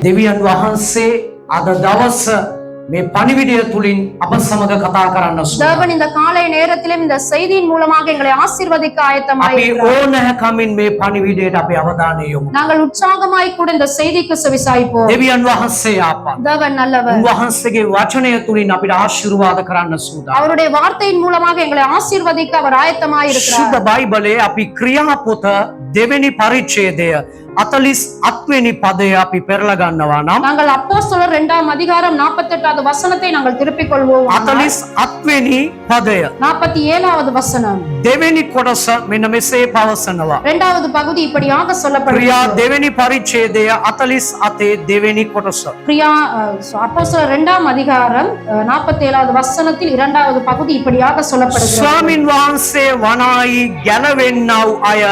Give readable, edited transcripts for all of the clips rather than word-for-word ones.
දෙවියන් වහන්සේ අද දවස මේ පණිවිඩය තුලින් අප සමග කතා කරන්න தேவன் இந்த காலை நேரத்திலும் இந்த செய்தியின் மூலமாக எங்களை ஆசீர்வதிக்க ஆயத்தமாய் අපි ඕනෑකමින් මේ පණිවිඩයට අපේ අවධානය යොමු நாங்கள் உற்சாகமாய் கூட இந்த செய்திக்கு செவிசாய்ப்போம். දෙවියන් වහන්සේ ආපන් தேவன் நல்லவர். උන්වහන්සේගේ වචනය තුලින් අපිට ආශිර්වාද කරන්න සූදානම්. அவருடைய வார்த்தையின் மூலமாக எங்களை ஆசீர்வதிக்க அவர் ஆயத்தமாய் இருக்கிறார். සුද්ධ බයිබලයේ අපි ක්‍රියාපොත දෙවෙනි පරිච්ඡේදය 48 වෙනි පදය අපි පෙරලා ගන්නවා නම් நாங்கள் அப்போஸ்தலர் 2ஆம் அதிகாரம் 48வது வசனத்தை நாங்கள் திருப்பிக் கொள்வோம். 48 වෙනි පදය 47வது வசனம் දෙවෙනි කොටස මෙන්න මෙසේ පවසනවා. இரண்டாவது பகுதி இப்படியாக ක්‍රියා சொல்லப்படுகிறது. දෙවෙනි පරිච්ඡේදය 48 දෙවෙනි කොටස. பிரியா அப்போஸ்தலர் 2ஆம் அதிகாரம் 47வது வசனத்தில் இரண்டாவது பகுதி இப்படியாக சொல்லப்படுகிறது. ස්වාමින් වහන්සේ වනායි ගැලවෙන්නව් අය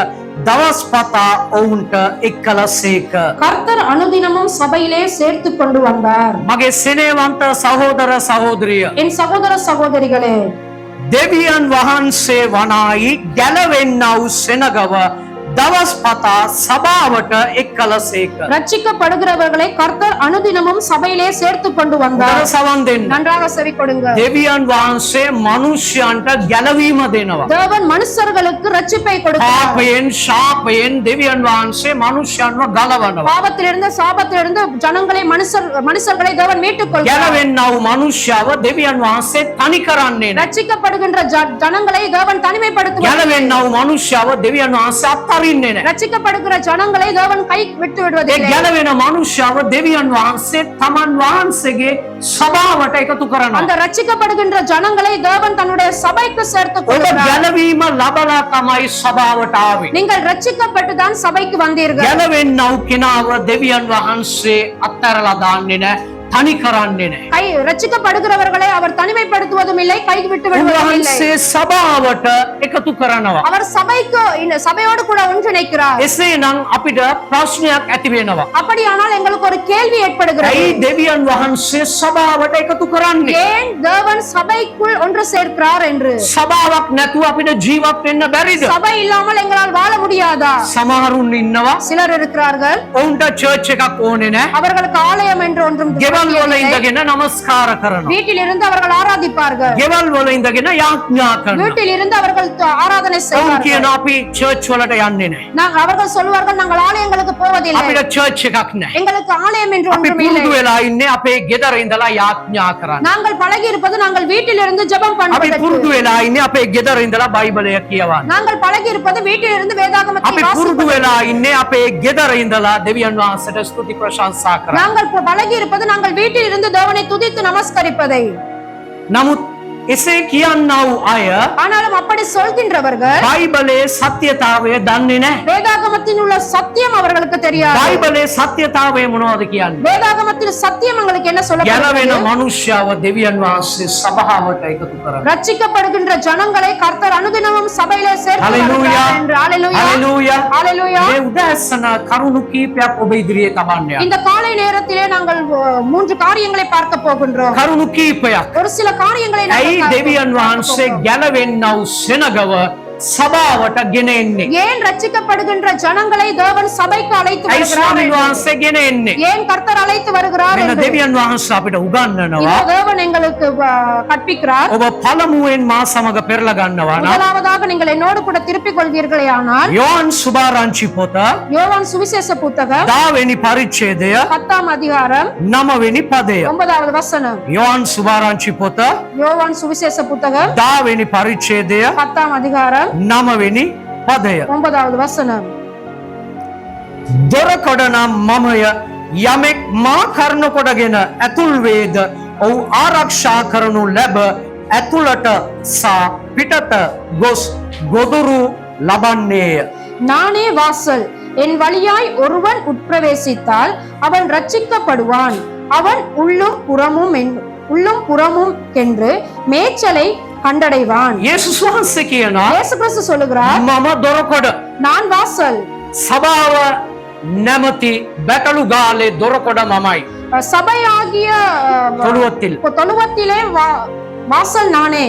දවස් පතා ඔවුන්ට එක්කලසේක. கர்த்தர் அனுதினமும் சபையிலே சேர்த்து கொண்டு வந்தார். මගේ සෙනෙහවන්ත සහෝදර සහෝදරිය என் சகோதர சகோதரிகளே, දෙවියන් වහන්සේ වනායි ගැලවෙන්නව් සෙනගව දවස් පතා සභාවට එක්කලසේක. ரட்சிக்கப்படுகிறவர்களை கர்த்தர் அனுதினமும் சபையிலே சேர்த்து கொண்டு வந்தார். සවන් දෙන්න. நன்றாக செவி கொடுங்க. දෙවියන් වහන්සේ මනුෂ්‍යයන්ට ගැලවීම දෙනවා. தேவன் மனுஷர்களுக்கு ரட்சிப்பை கொடுக்கிறார். පාපයෙන් ශාපයෙන් දෙවියන් වහන්සේ මනුෂ්‍යයන්ව ගලවනවා. பாவத்திலிருந்து சாபத்திலிருந்து ஜனங்களை மனுஷர்களை தேவன் மீட்டுக் கொள்கிறார். ගැලවෙන්නව් මනුෂ්‍යව දෙවියන් වහන්සේ තනි කරන්නේ නැහැ. ரட்சிக்கப்படுகின்ற ஜனங்களை தேவன் தனிமைப்படுத்துவார். ගැලවෙන්නව් මනුෂ්‍යව දෙවියන් වහන්සේ අත්හරින්නේ නැහැ. ரட்சிக்கப்படுகிற ஜனங்களை தேவன் கை விட்டு ඒ விடுவதில்லை. ගැලවෙන මනුෂ්‍යව දෙවියන් වහන්සේ තමන් වහන්සේගේ සභාවට එකතු කරනවා. அந்த ரட்சிக்கப்படுகின்ற ஜனங்களை தேவன் தன்னுடைய சபைக்கு சேர்த்து ඔබ கொள்கிறார். ගැලවීම ලබලා තමයි සභාවට ආවේ. நீங்கள் ரட்சிக்கப்பட்டு தான் சபைக்கு வந்தீர்கள். ගැලවෙන්නව් කෙනාව දෙවියන් වහන්සේ අත්හැරලා දාන්නේ නැහැ. තනி කරන්නේ නැහැ. கை ரட்சிக்கப்படுகிறவர்களை அவர் தனிமைப்படுத்துவதும் இல்லை, கை விட்டு விடுவதும் இல்லை. උන්වහන්සේ සභාවට එකතු කරනවා. அவர் சபைக்கு இந்த சபையோடு கூட ஒன்றிணைக்கிறார். එසේනම් අපිට ප්‍රශ්නයක් ඇති වෙනවා. அப்படியானால் எங்களுக்கு ஒரு கேள்வி ஏற்படுகிறது. ඇයි දෙවියන් වහන්සේ සභාවට එකතු කරන්නේ? ஏன் தேவன் சபைக்குள் ஒன்று சேர்க்கிறார் என்று. සභාවක් නැතුව අපිට ජීවත් වෙන්න බැරිද? சபை இல்லாமல் எங்களால் வாழ முடியாதா? සමහරුන් ඉන්නවා சிலர் இருக்கிறார்கள், ඔවුන්ට චර්ච් එකක් ඕනේ නැහැ. அவர்களுக்கு ஆலயம் என்று ஒன்றும் ගෙවල් වල தேவையில்லை. ඉඳගෙන නමස්කාර කරනවා. வீட்டில் இருந்து அவர்கள் ஆராதிப்பார்கள். ගෙවල් වල ඉඳගෙන යාඥා කරනවා. வீட்டில் இருந்து அவர்கள் ஆராதனை ඔවුන් செய்வார்கள். කියන අපි චර්ච් වලට යන්නේ නැහැ. அவர்கள் சொல்வார்கள், நாங்கள் ஆலயங்களுக்கு போவதில்லை, අපිට චර්ච් එකක් නැහැ. எங்களுக்கு ஆலயம் என்று අපි ஒன்றும் இல்லை. පුරුදු වෙලා ඉන්නේ අපේ ගෙදර ඉඳලා යාඥා කරන්න. நாங்கள் பழகி இருப்பது நாங்கள் வீட்டில் இருந்து ஜெபம் අපි பண்ணுவதற்கு. පුරුදු වෙලා ඉන්නේ අපේ ගෙදර ඉඳලා බයිබලය කියවන්න. நாங்கள் பழகி இருப்பது வீட்டில் இருந்து வேதாகமத்தை අපි පුරුදු வாசிப்பதற்கு. වෙලා ඉන්නේ අපේ ගෙදර ඉඳලා දෙවියන් වහන්සේට ස්තුති ප්‍රශංසා කරන්න. நாங்கள் பழகி இருப்பது நாங்கள் வீட்டில் இருந்து தேவனை துதித்து நமஸ்கரிப்பதை. නමුත් එසේ කියන්නව් අය ஆனாலும் அப்படி சொல்கின்றவர்கள் බයිබලයේ සත්‍යතාවය දන්නේ නැහැ. வேதாகமத்தின் உள்ள சத்தியம் அவர்களுக்கு தெரியாது. බයිබලයේ සත්‍යතාවය මොනවද කියන්නේ? வேதாகமத்தில் சத்தியம் உங்களுக்கு என்ன ගැලවෙන சொல்லப்படுகிறது? මනුෂ්‍යව දෙවියන් වහන්සේ සභාවට එකතු කරනවා. ரட்சிக்கப்படுகின்ற ஜனங்களை கர்த்தர் அனுதினமும் சபையிலே சேர்த்து Hallelujah. வருகிறார் என்று. ஹalleluya. හලෙලූයා. ஹalleluya. මේ උදෑසන කරුණු කීපයක් ඔබ ඉදිරියේ තබන්න යනවා. இந்த காலை நேரத்திலே நாங்கள் 3 காரியங்களை பார்க்க போகின்றோம். කරුණු කීපයක්. ஒரு சில காரியங்களை ඇයි நாங்கள் දෙවියන් වහන්සේ ගැලවෙන්නව් සෙනගව සභාවට ගෙන එන්නේ? ஏன் ரட்சிக்கப்படுகின்ற ஜனங்களை தேவன் சபைக்கு அழைத்து ඇයි வருகிறார் ස්වාමීන් என்று. වහන්සේ ගෙන එන්නේ? ஏன் கர்த்தர் அழைத்து வருகிறார் මෙන්න என்று. දෙවියන් වහන්සේ අපිට උගන්වනවා. இந்த தேவன் எங்களுக்கு கற்பிக்கிறார். ඔබ පළමුවෙන් මා සමග පෙරලා ගන්නවා නම් முதலாவதாக நீங்கள் என்னோடு கூட திருப்பிக் கொள்வீர்களே ஆனால் යෝහන් සුභාරංචි පොත யோவான் சுவிசேஷ புத்தகம் 10 වෙනි පරිච්ඡේදය 10ஆம் அதிகாரம் 9 වෙනි පදය. 9வது வசனம். යෝහන් සුභාරංචි පොත யோவான் சுவிசேஷ புத்தகம் 10 වෙනි පරිච්ඡේදය 10ஆம் அதிகாரம் 9 වෙනි පදය. 9வது வசனம். දොරකඩ නම් මමය, යමෙක් මා කරන කොටගෙන ඇතුල් වේද ඔහු ආරක්ෂා කරනු ලැබ ඇතුළට සා පිටත ගොස් ගොදුරු ලබන්නේය. நானே வாசல், என் வழியாய் ஒருவன் உட்பிரவேசித்தால் அவன் ரட்சிக்கப்படுவான். அவன் உள்ளும் புறமும் என்று மேய்ச்சலை கண்டடைவான். යේසුස් වහන්සේ කියනවා இயேசு கிறிஸ்து சொல்லுகிறார், මම දොරකඩ. நான் வாசல். සභාව නැමති බැටළු ගාලේ දොරකඩ මමයි. சபையாகிய தொழுவத்தில் தொழுவத்திலே வாசல் நானே.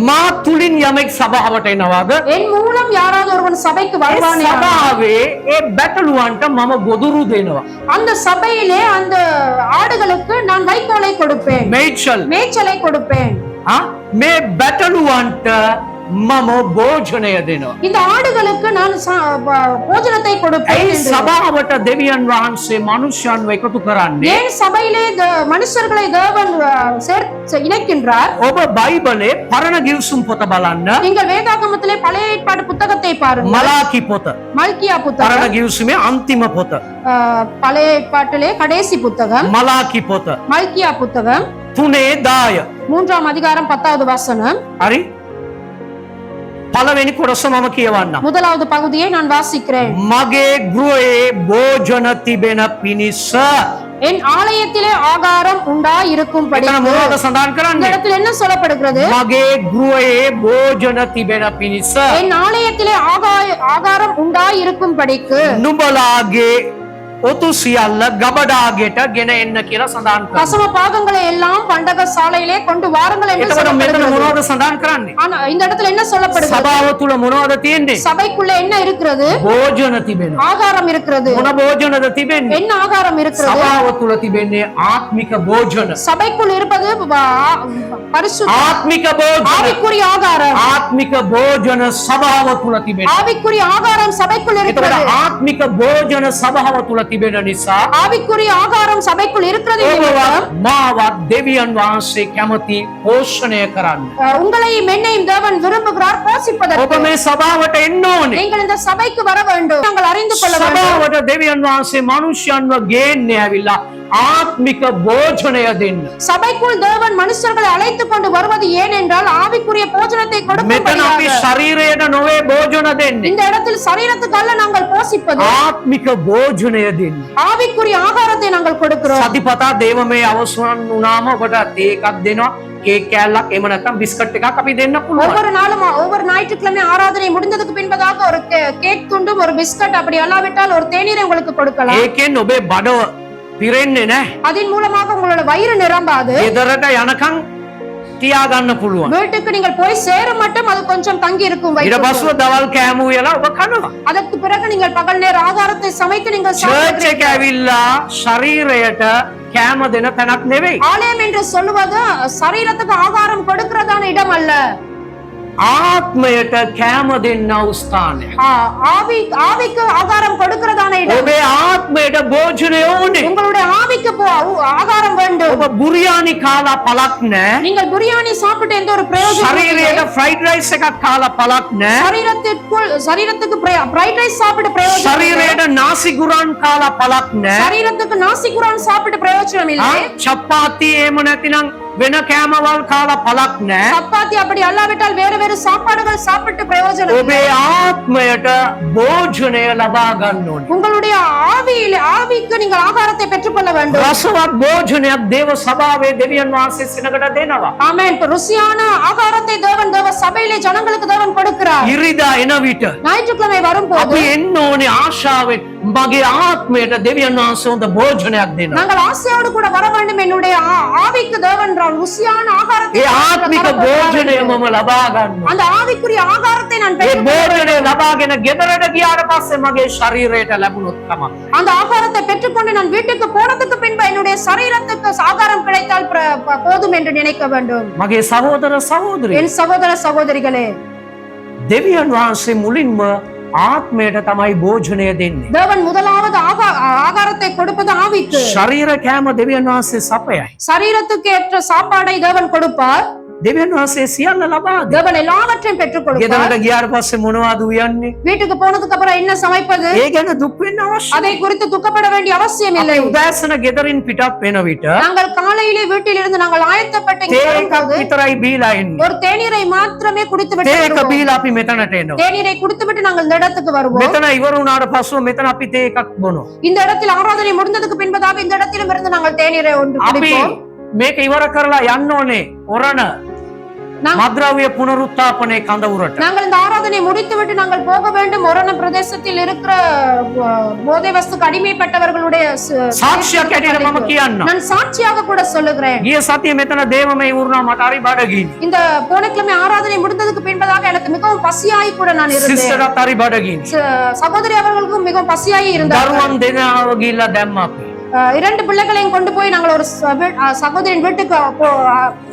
මා තුලින් යමෙක් සභාවට එනවාද என் மூலம் யாராவது ஒருவன் சபைக்கு ඒ வருவானே සභාවේ ඒ බැටළුවන්ට මම ගොදුරු දෙනවා அந்த சபையிலே அந்த ஆடுகளுக்கு நான் வைக்கோலை கொடுப்பேன், මේචල් மேய்ச்சலை கொடுப்பேன். මේ බැටළුවන්ට මම භෝජනය දෙනවා இந்த ஆடுகளுக்கு நான் போஜனத்தை கொடுப்பேன் ඒ என்று. සභාවට දෙවියන් වහන්සේ මනුෂ්‍යයන්ව එකතු කරන්නේ ஏன் சபையிலே மனுஷர்களை தேவன் இணைக்கின்றார்? ඔබ බයිබලේ පරණ ගිවිසුම් පොත බලන්න நீங்கள் வேதாகமத்திலே பழைய ஏற்பாடு புத்தகத்தை பாருங்கள். මලාකි පොත மல்கியா පරණ புத்தகம், ගිවිසුමේ අන්තිම පොත பழைய ஏற்பாட்டிலே கடைசி புத்தகம், මලාකි පොත மல்கியா புத்தகம் 3 3ஆம் அதிகாரம் 10வது வசனம். හරි පළවෙනි කොටස මම කියවන්නම් முதலாவது பகுதியை நான் வாசிக்கிறேன். මගේ ගෘහයේ භෝජන තිබෙන පිණිස என் ஆலயத்திலே ஆகாரம் உண்டாயிருக்கும்படி. එතන මොනවද සඳහන් இந்த කරන්නේ இடத்தில் என்ன சொல்லப்படுகிறது? මගේ ගෘහයේ භෝජන තිබෙන පිණිස என் ஆலயத்திலே ஆகாரம் உண்டாயிருக்கும்படிக்கு නුඹලාගේ ඔතු සියල්ල ගබඩාගෙට ගෙන එන්න කියලා සඳහන් කරනවා தசம பாகங்களை எல்லாம் பண்டக சாலையிலே கொண்டு வாருங்கள் என்று එතකොට මෙතන சொல்லப்படுகிறது. මොනවද සඳහන් කරන්නේ ஆனா இந்த இடத்துல என்ன சொல்லப்படுகிறது? සභාව තුල මොනවද තියෙන්නේ சபைக்குள்ள என்ன இருக்கிறது? භෝජන තිබෙනවා ஆகாரம் இருக்கிறது. මොන භෝජනද තිබෙන්නේ என்ன ஆகாரம் இருக்கிறது? සභාව තුල තිබෙන්නේ ආත්මික භෝජන சபைக்குள் இருப்பது பரிசுத்த ආත්මික භෝජන ஆவிக்குரிய ஆகாரம். ආත්මික භෝජන සභාව තුල තිබෙනවා ஆவிக்குரிய ஆகாரம் சபைக்குள் එතකොට இருக்கிறது. ආත්මික භෝජන සභාව තුල තිබෙන නිසා ஆவிக்குரிய ஆகாரம் சபைக்குள் இருக்கிறது ඔබවත් நிமித்தம், මාවත් දෙවියන් වහන්සේ කැමති පෝෂණය කරන්න உங்களையும் என்னையும் தேவன் விரும்புகிறார் ඔබ போஷிப்பதற்கு. මේ සභාවට එන්න ඕනේ நீங்கள் இந்த சபைக்கு வர வேண்டும். நாங்கள் அறிந்து கொள்ள வேண்டும். සභාවට දෙවියන් වහන්සේ මනුෂ්‍යයන්ව ගේන්නේ ඇවිල්ලා ආත්මික භෝජනය දෙන්න சபைக்குள் தேவன் மனுஷர்களை அழைத்துக் கொண்டு வருவது ஏன் என்றால் ஆவிக்குரிய போஜனத்தை මෙතන අපි கொடுக்கும்படியாக. ශරීරයට නොවේ භෝජන දෙන්නේ இந்த இடத்தில் சரீரத்துக்கு அல்ல நாங்கள் போஷிப்பது, ආත්මික භෝජනය දෙන්න ஆவிக்குரிய ஆகாரத்தை நாங்கள் கொடுக்கிறோம். සතිපතා දේව මේ අවසන් වුණාම ඔබට තේ එකක් දෙනවා කේක් කෑල්ලක් එහෙම නැත්නම් බිස්කට් එකක් අපි දෙන්න පුළුවන් ஒவ்வொரு நாளும் ஒவ்வொரு ஞாயிற்றுக்கிழமை ஆராதனை முடிந்ததுக்கு பின்பதாக ஒரு கேக் துண்டும் ஒரு பிஸ்கட், அப்படி அல்லாவிட்டால் ஒரு தேநீரை உங்களுக்கு கொடுக்கலாம். ඒකෙන් ඔබේ බඩව පිරෙන්නේ නැහැ அதன் மூலமாக உங்களோட வயிறு நிரம்பாது. ගෙදරට යනකම් තියාගන්න පුළුවන් வீட்டுக்கு நீங்கள் போய் சேர மட்டும் அது கொஞ்சம் தங்கி இருக்கும் ඊට வயிற்றுக்குள். පස්සෙ දවල් කෑම උයලා ඔබ කනවා அதற்கு பிறகு நீங்கள் பகல் நேர ஆகாரத்தை சமைத்து நீங்கள் චර්ච් එක சாப்பிடுகிறீர்கள். ඇවිල්ලා ශරීරයට කෑම දෙන තැනක් නෙවෙයි ஆலயம் என்று சொல்லுவது சரீரத்துக்கு ஆகாரம் கொடுக்கிறதான இடம் அல்ல. ආත්මයට කෑම දෙන්නව ස්ථානය ஆவிக்கு ஆகாரம் கொடுக்கிறதான இடம். ඔබේ ආත්මයට භෝජනය ඕනේ உங்களுடைய ஆவிக்கு ஆகாரம் வேண்டும். ඔබ බුරියානි කාලා පළක් නැහැ நீங்கள் பிரியாணி சாப்பிட்டு எந்த ஒரு பிரயோஜனம் ශරීරයට ෆ්‍රයිඩ් රයිස් එකක් කාලා පළක් නැහැ சரீரத்துக்கு பிரைட் ரைஸ் சாப்பிட்டு பிரயோஜனம் இல்லை. ශරීරයට නාසිගුරන් කාලා පළක් නැහැ சரீரத்துக்கு நாசி குரான் சாப்பிட்டு பிரயோஜனம் இல்லை. චපාති එහෙම නැතිනම් වෙන කෑමවල් කාලා පළක් නැහැ சப்பாத்தி அப்படி அல்லாவிட்டால் வேறு வேறு சாப்பாடுகள் சாப்பிட்டு பிரயோஜனம் இல்லை. ඔබේ ආත්මයට භෝජනය ලබා ගන්න ඕනේ உங்களுடைய ஆவிக்கு நீங்கள் ஆகாரத்தை பெற்றுக்கொள்ள வேண்டும். රසවත් භෝජනයක් දේව සභාවේ දෙවියන් වහන්සේ සෙනගට දෙනවා ஆமென். ருசியான ஆகாரத்தை தேவ சபையிலே ஜனங்களுக்கு தேவன் கொடுக்கிறார். ඉරිදා එන විට ஞாயிற்றுக்கிழமை வரும்போது අපි එන්න ඕනේ ආශාවෙන් මගේ ආත්මයට දෙවියන් වහන්සේ හොඳ භෝජනයක් දෙනවා நாங்கள் ஆசையோடு கூட வர வேண்டும். என்னுடைய ஆவிக்கு தேவன் ருசியான ஆகாரத்தை ඒ ආත්මික භෝජනය මම ලබා ගන්නවා அந்த ஆவிக்குரிய ஆகாரத்தை நான் ඒ பெற்றுக்கொள்ள භෝජනය ලබාගෙන ගෙදරට ගියාට පස්සේ මගේ ශරීරයට ලැබුණොත් තමයි அந்த ஆகாரத்தை பெற்றுக்கொண்டு நான் வீட்டுக்கு போனதுக்கு பின்பு என்னுடைய சரீரத்துக்கு ஆகாரம் கிடைத்தால் போதும் என்று நினைக்க வேண்டும். මගේ සහෝදර සහෝදරි என் சகோதர சகோதரிகளே, දෙවියන් වහන්සේ මුලින්ම ආත්මයට තමයි භෝජනය දෙන්නේ தேவன் முதலாவது ஆகாரத்தை கொடுப்பது ஆவிக்கு. ශරීර කෑම දෙවියන් වහන්සේ සපයයි சரீரத்துக்கு ஏற்ற சாப்பாடை தேவன் கொடுப்பார். දෙවියන් වහන්සේ සියල්ල ලබා දෙනවා தேவன் எல்லாவற்றையும் பெற்றுக் கொடுப்பார். ගෙදරට ගියාට පස්සේ මොනවද උයන්නේ வீட்டுக்கு போனதுக்கு அப்புறம் என்ன சமைப்பது? ඒ ගැන දුක් වෙන්න අවශ්‍ය அதை குறித்து துக்கப்பட வேண்டிய அவசியம் இல்லை. නැහැ උදෑසන ගෙදරින් පිටත් වෙන විට நாங்கள் காலையிலே வீட்டில் இருந்து நாங்கள் ஆயத்தப்பட்டு இங்கே තේ එකක් வரும்போது විතරයි බීලා එන්නේ ஒரு தேநீரை மாத்திரமே குடித்து තේ விட்டு එක வருவோம். බීලා අපි මෙතනට එනවා தேநீரை குடித்துவிட்டு நாங்கள் இந்த இடத்துக்கு வருவோம். මෙතන ඉවර වුණාට පස්සෙ මෙතන අපි තේ එකක් බොනවා இந்த இடத்தில் ஆராதனை முடிந்ததுக்கு பின்பதாக இந்த இடத்திலும் இருந்து நாங்கள் தேநீரை ஒன்று අපි குடிப்போம். මේක ඉවර කරලා යන්න ඕනේ ඔරණ මද්‍රව්‍ය පුනරුත්ථාපනයේ කඳවුරට. நாங்கள் இந்த ஆராதனை முடித்துவிட்டு நாங்கள் போக வேண்டும். ஒரண பிரதேசத்தில் இருக்கிற போதை வஸ்துக்கு அடிமைப்பட்டவர்களுடைய සාක්ෂියක් ඇටියට මම කියන්න. நான் சாட்சியாக கூட சொல்லுகிறேன். ගිය සතියේ මෙතන දේවමය වුණා මට හරි බඩගිනි. இந்த போன கிழமை ஆராதனை முடிந்ததுக்கு பின்பதாக எனக்கு மிகவும் பசியாய் கூட நான் இருந்தேன். සිස්ටර්ට හරි බඩගිනි. சகோதரி அவர்களுக்கும் மிகவும் பசியாய் இருந்தார்கள். දරුවන් දෙනාව ගිහිල්ලා දැම්මා අපි. 2 பிள்ளைகளையும் கொண்டு போய் நாங்கள் ஒரு சகோதரின் வீட்டுக்கு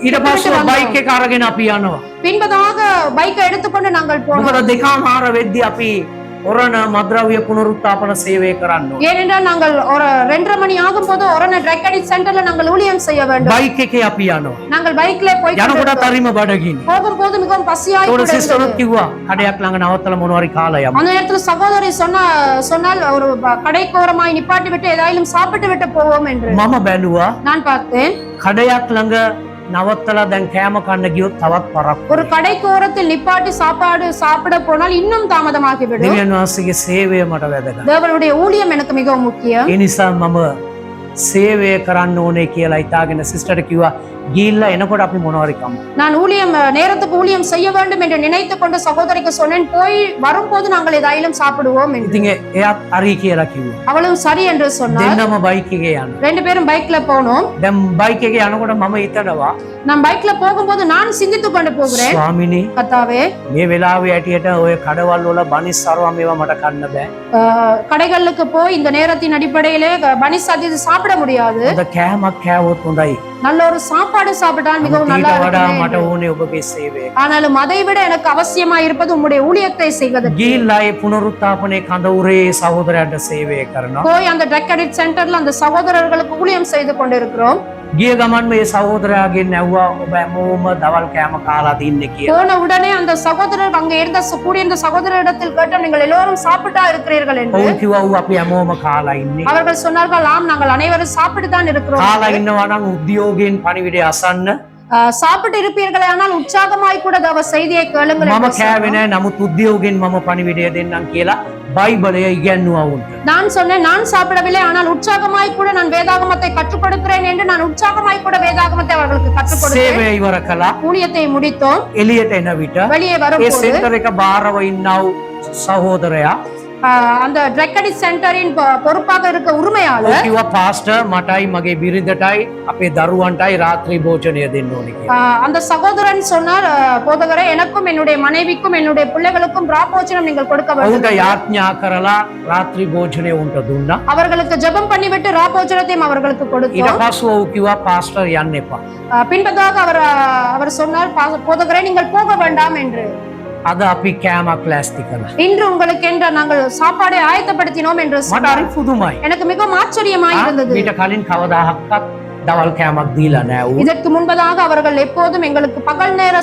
ඊට පස්සේ බයික් එක අරගෙන අපි යනවා. பின்பதாக பைக்கை எடுத்துக்கொண்டு நாங்கள் போனோம். මොකද දෙකමාර වෙද්දී අපි ඔරණ මද්‍රව්‍ය පුනරුත්ථාපන සේවය කරන්න ඕනේ. ஏனென்றால் நாங்கள் ஒரு 2:30 மணி ஆகும் போது ஒரண ட்ரக் அடிக்ட் சென்டர்ல நாங்கள் ஊழியம் செய்ய வேண்டும். බයික් එකේ අපි යනවා. நாங்கள் பைக்ல போய் යනකොටත් හරිම බඩගිනි. போகும்போது மிகவும் பசியாய் ඒතකොට கூட සිස්ටර්ත් இருந்தது. කිව්වා කඩයක් ළඟ නවත්තලා මොනවාරි කාලා යමු. அந்த நேரத்துல சகோதரி சொன்னால் ஒரு கடைக்கோரமாய் நிப்பாட்டி விட்டு ஏதாயிலும் சாப்பிட்டு விட்டு போவோம் என்று මම බැලුවා நான் பார்த்தேன். කඩයක් ළඟ නවත්තලා දැන් කෑම කන්න ගියොත් තවත් පරක්කු. ஒரு கடைக்கோரத்தில் நிப்பாட்டி சாப்பாடு சாப்பிட போனால் இன்னும் தாமதமாகிவிடும். දෙවියන් වහන්සේගේ සේවය මට වැදගත්. தேவனுடைய ஊழியம் எனக்கு மிகவும் முக்கியம். ඒ නිසා මම සේවය කරන්න ඕනේ කියලා හිතාගෙන සිස්ටර්ට කිව්වා ගිහිල්ලා එනකොට අපි මොනවාරි කමු. நான் ஊழியம் நேரத்துக்கு ஊழியம் செய்ய வேண்டும் என்று நினைத்து கொண்டு சகோதரிக்கு சொன்னேன். போய் வரும்போது நாங்கள் ஏதாயிலும் சாப்பிடுவோம் என்று. ඉතින් එයාත් හරි කියලා කිව්වා. அவளும் சரி என்று சொன்னார். දෙන්නම බයික් එකේ යනවා. 2 பேரும் பைக்ல போனோம். දැන් බයික් එකේ යනකොට මම හිතනවා நான் பைக்ல போகும்போது நான் சிந்தித்து கொண்டு போகிறேன். ස්වාමිනේ கர்த்தாவே, මේ වෙලාවේ ඇටියට ඔය කඩවල් වල බනිස් සරවා මේවා මට කන්න බෑ. கடைகளுக்கு போய் இந்த நேரத்தின் அடிப்படையிலே பனிஸ் அது சாப்பிட முடியாது. අද කෑමක් කෑවොත් හොඳයි. நல்ல ஒரு சாப்பாடு சாப்பிட்டால் மிகவும் நல்லா ඊට වඩා இருக்கும். මට ඕනේ ඔබගේ සේවය. ஆனாலும் அதை விட எனக்கு அவசியமா இருப்பது உம்முடைய ஊழியத்தை செய்வது. ගිහිල්ලා ඒ පුනරුත්ථාපනයේ කඳවුරේ සහෝදරයන්ට සේවය කරනවා. போய் அந்த ட்ரக் அடிக்ட் சென்டர்ல அந்த சகோதரர்களுக்கு ஊழியம் செய்து கொண்டிருக்கிறோம். ගිය ගමන් මේ සහෝදරයාගෙන් ඇහුවා ඔබ හැමෝම දවල් කෑම කාලා තින්නේ කියලා. போன உடனே அந்த சகோதரர் அங்க இருந்த கூடியிருந்த சகோதரரிடத்தில் கேட்டோம், நீங்கள் எல்லோரும் சாப்பிட்டா இருக்கிறீர்கள் என்று. ඔවුන් කිව්වා ඌ අපි හැමෝම කාලා ඉන්නේ. அவர்கள் சொன்னார்கள், ஆம் நாங்கள் அனைவரும் சாப்பிட்டு தான் இருக்கிறோம். කාලා ඉන්නවා නම් උද්‍යෝගයෙන් පණිවිඩය අසන්න. சாப்பிட்டு இருப்பீர்களே ஆனால் உற்சாகமாய் கூட தவ செய்தியை கேளுங்கள் මම என்று කෑවේ නෑ නමුත් උද්‍යෝගයෙන් මම පණිවිඩය දෙන්නම් කියලා බයිබලය ඉගැන්නුවා උන්ට. நான் சொன்னேன், நான் சாப்பிடவில்லை ஆனால் உற்சாகமாய் கூட நான் வேதாகமத்தை கற்றுக் கொடுக்கிறேன் என்று நான் உற்சாகமாய் கூட வேதாகமத்தை அவர்களுக்கு கற்றுக் கொடுத்தேன். සේවය ඉවර කළා. ஊழியத்தை முடித்தோம். එළියට එන විට வெளியே ඒ வரும்போது සෙන්ටර් එක බාරව ඉන්නව සහෝදරයා அந்த ட்ரக் அடிக்ட் சென்டரின் பொறுப்பாக இருக்க உரிமையாளர் කිව්වා පාස්ටර් මටයි මගේ බිරිඳටයි අපේ දරුවන්ටයි රාත්‍රී භෝජනය දෙන්න ඕනේ කියලා. அந்த சகோதரன் சொன்னார், போதகரே எனக்கும் என்னுடைய மனைவிக்கும் என்னுடைய பிள்ளைகளுக்கும் ராப்போஜனம் நீங்கள் கொடுக்க வேண்டும். ඔවුන්ට යාඥා කරලා රාත්‍රී භෝජනය උන්ට දුන්නා. அவர்களுக்கு ஜெபம் பண்ணிவிட்டு ராப்போஜனத்தையும் அவர்களுக்கு ඊට கொடுத்தோம். පස්ව ඔහු කිව්වා පාස්ටර් යන්න එපා. பின்பதாக அவர் சொன்னார், போதகரே நீங்கள் போக வேண்டாம் என்று. අද අපි කෑමක් ලෑස්ති කළා. இன்று உங்களுக்கு என்று நாங்கள் சாப்பாடை ஆயத்தப்படுத்தினோம் என்று මට சொன்னார். හරි පුදුමයි. எனக்கு மிகவும் ஆச்சரியமாய் இருந்தது. මීට කලින් කවදාහක්වත් දවල් කෑමක් දීලා නෑ ඌ. இதற்கு முன்பதாக அவர்கள் எப்போதும் எங்களுக்கு பகல் நேர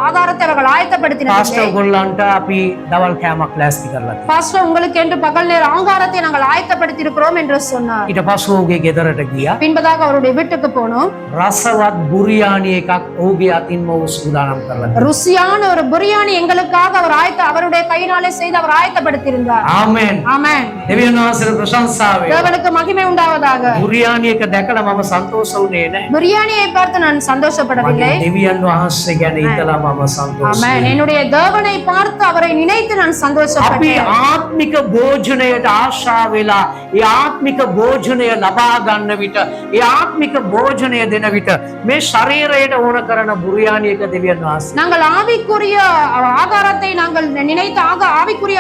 ஆகாரத்தை அவர்கள் ஆயத்தப்படுத்தினார்கள். පාස්ටර් ගොල්ලන්ට අපි දවල් කෑමක් ලෑස්ති කරලා තියෙනවා. பாஸ்டர் உங்களுக்கு என்று பகல் நேர ஆகாரத்தை நாங்கள் ஆயத்தப்படுத்தி இருக்கிறோம் என்று சொன்னார். ඊට පස්ව ඔහුගේ ගෙදරට ගියා. பின்பதாக அவருடைய வீட்டுக்கு போனோம். රසවත් බුරියානි එකක් ඔහුගේ අතින්ම ඔහු සූදානම් කරලා තිබුණා. ருசியான ஒரு பிரியாணி எங்களுக்காக அவர் அவருடைய கையினாலே செய்து அவர் ஆயத்தப்படுத்தி இருந்தார். ආමෙන්. ஆமென். දෙවියන් වහන්සේට ප්‍රශංසාව වේවා. தேவனுக்கு மகிமை உண்டாவதாக. බුරියානි එක දැකලා මම සන්තෝෂ වුණේ නෑ. பிரியாணியை பார்த்து நான் சந்தோஷப்படவில்லை. මගේ දෙවියන් වහන්සේ ගැන හිතලා මම සන්තෝෂ ஆமென். என்னுடைய தேவனை பார்த்து அவரை நினைத்து நான் අපි சந்தோஷப்பட்டேன். ආත්මික භෝජනයට ආශා වෙලා ඒ ආත්මික භෝජනය ලබා ගන්න විට ඒ ආත්මික භෝජනය දෙන විට මේ ශරීරයට ඕන කරන බුරියානි එක දෙවියන් වහන්සේ நாங்கள் ஆவிக்குரிய ஆகாரத்தை நாங்கள் நினைத்து ஆவிக்குரிய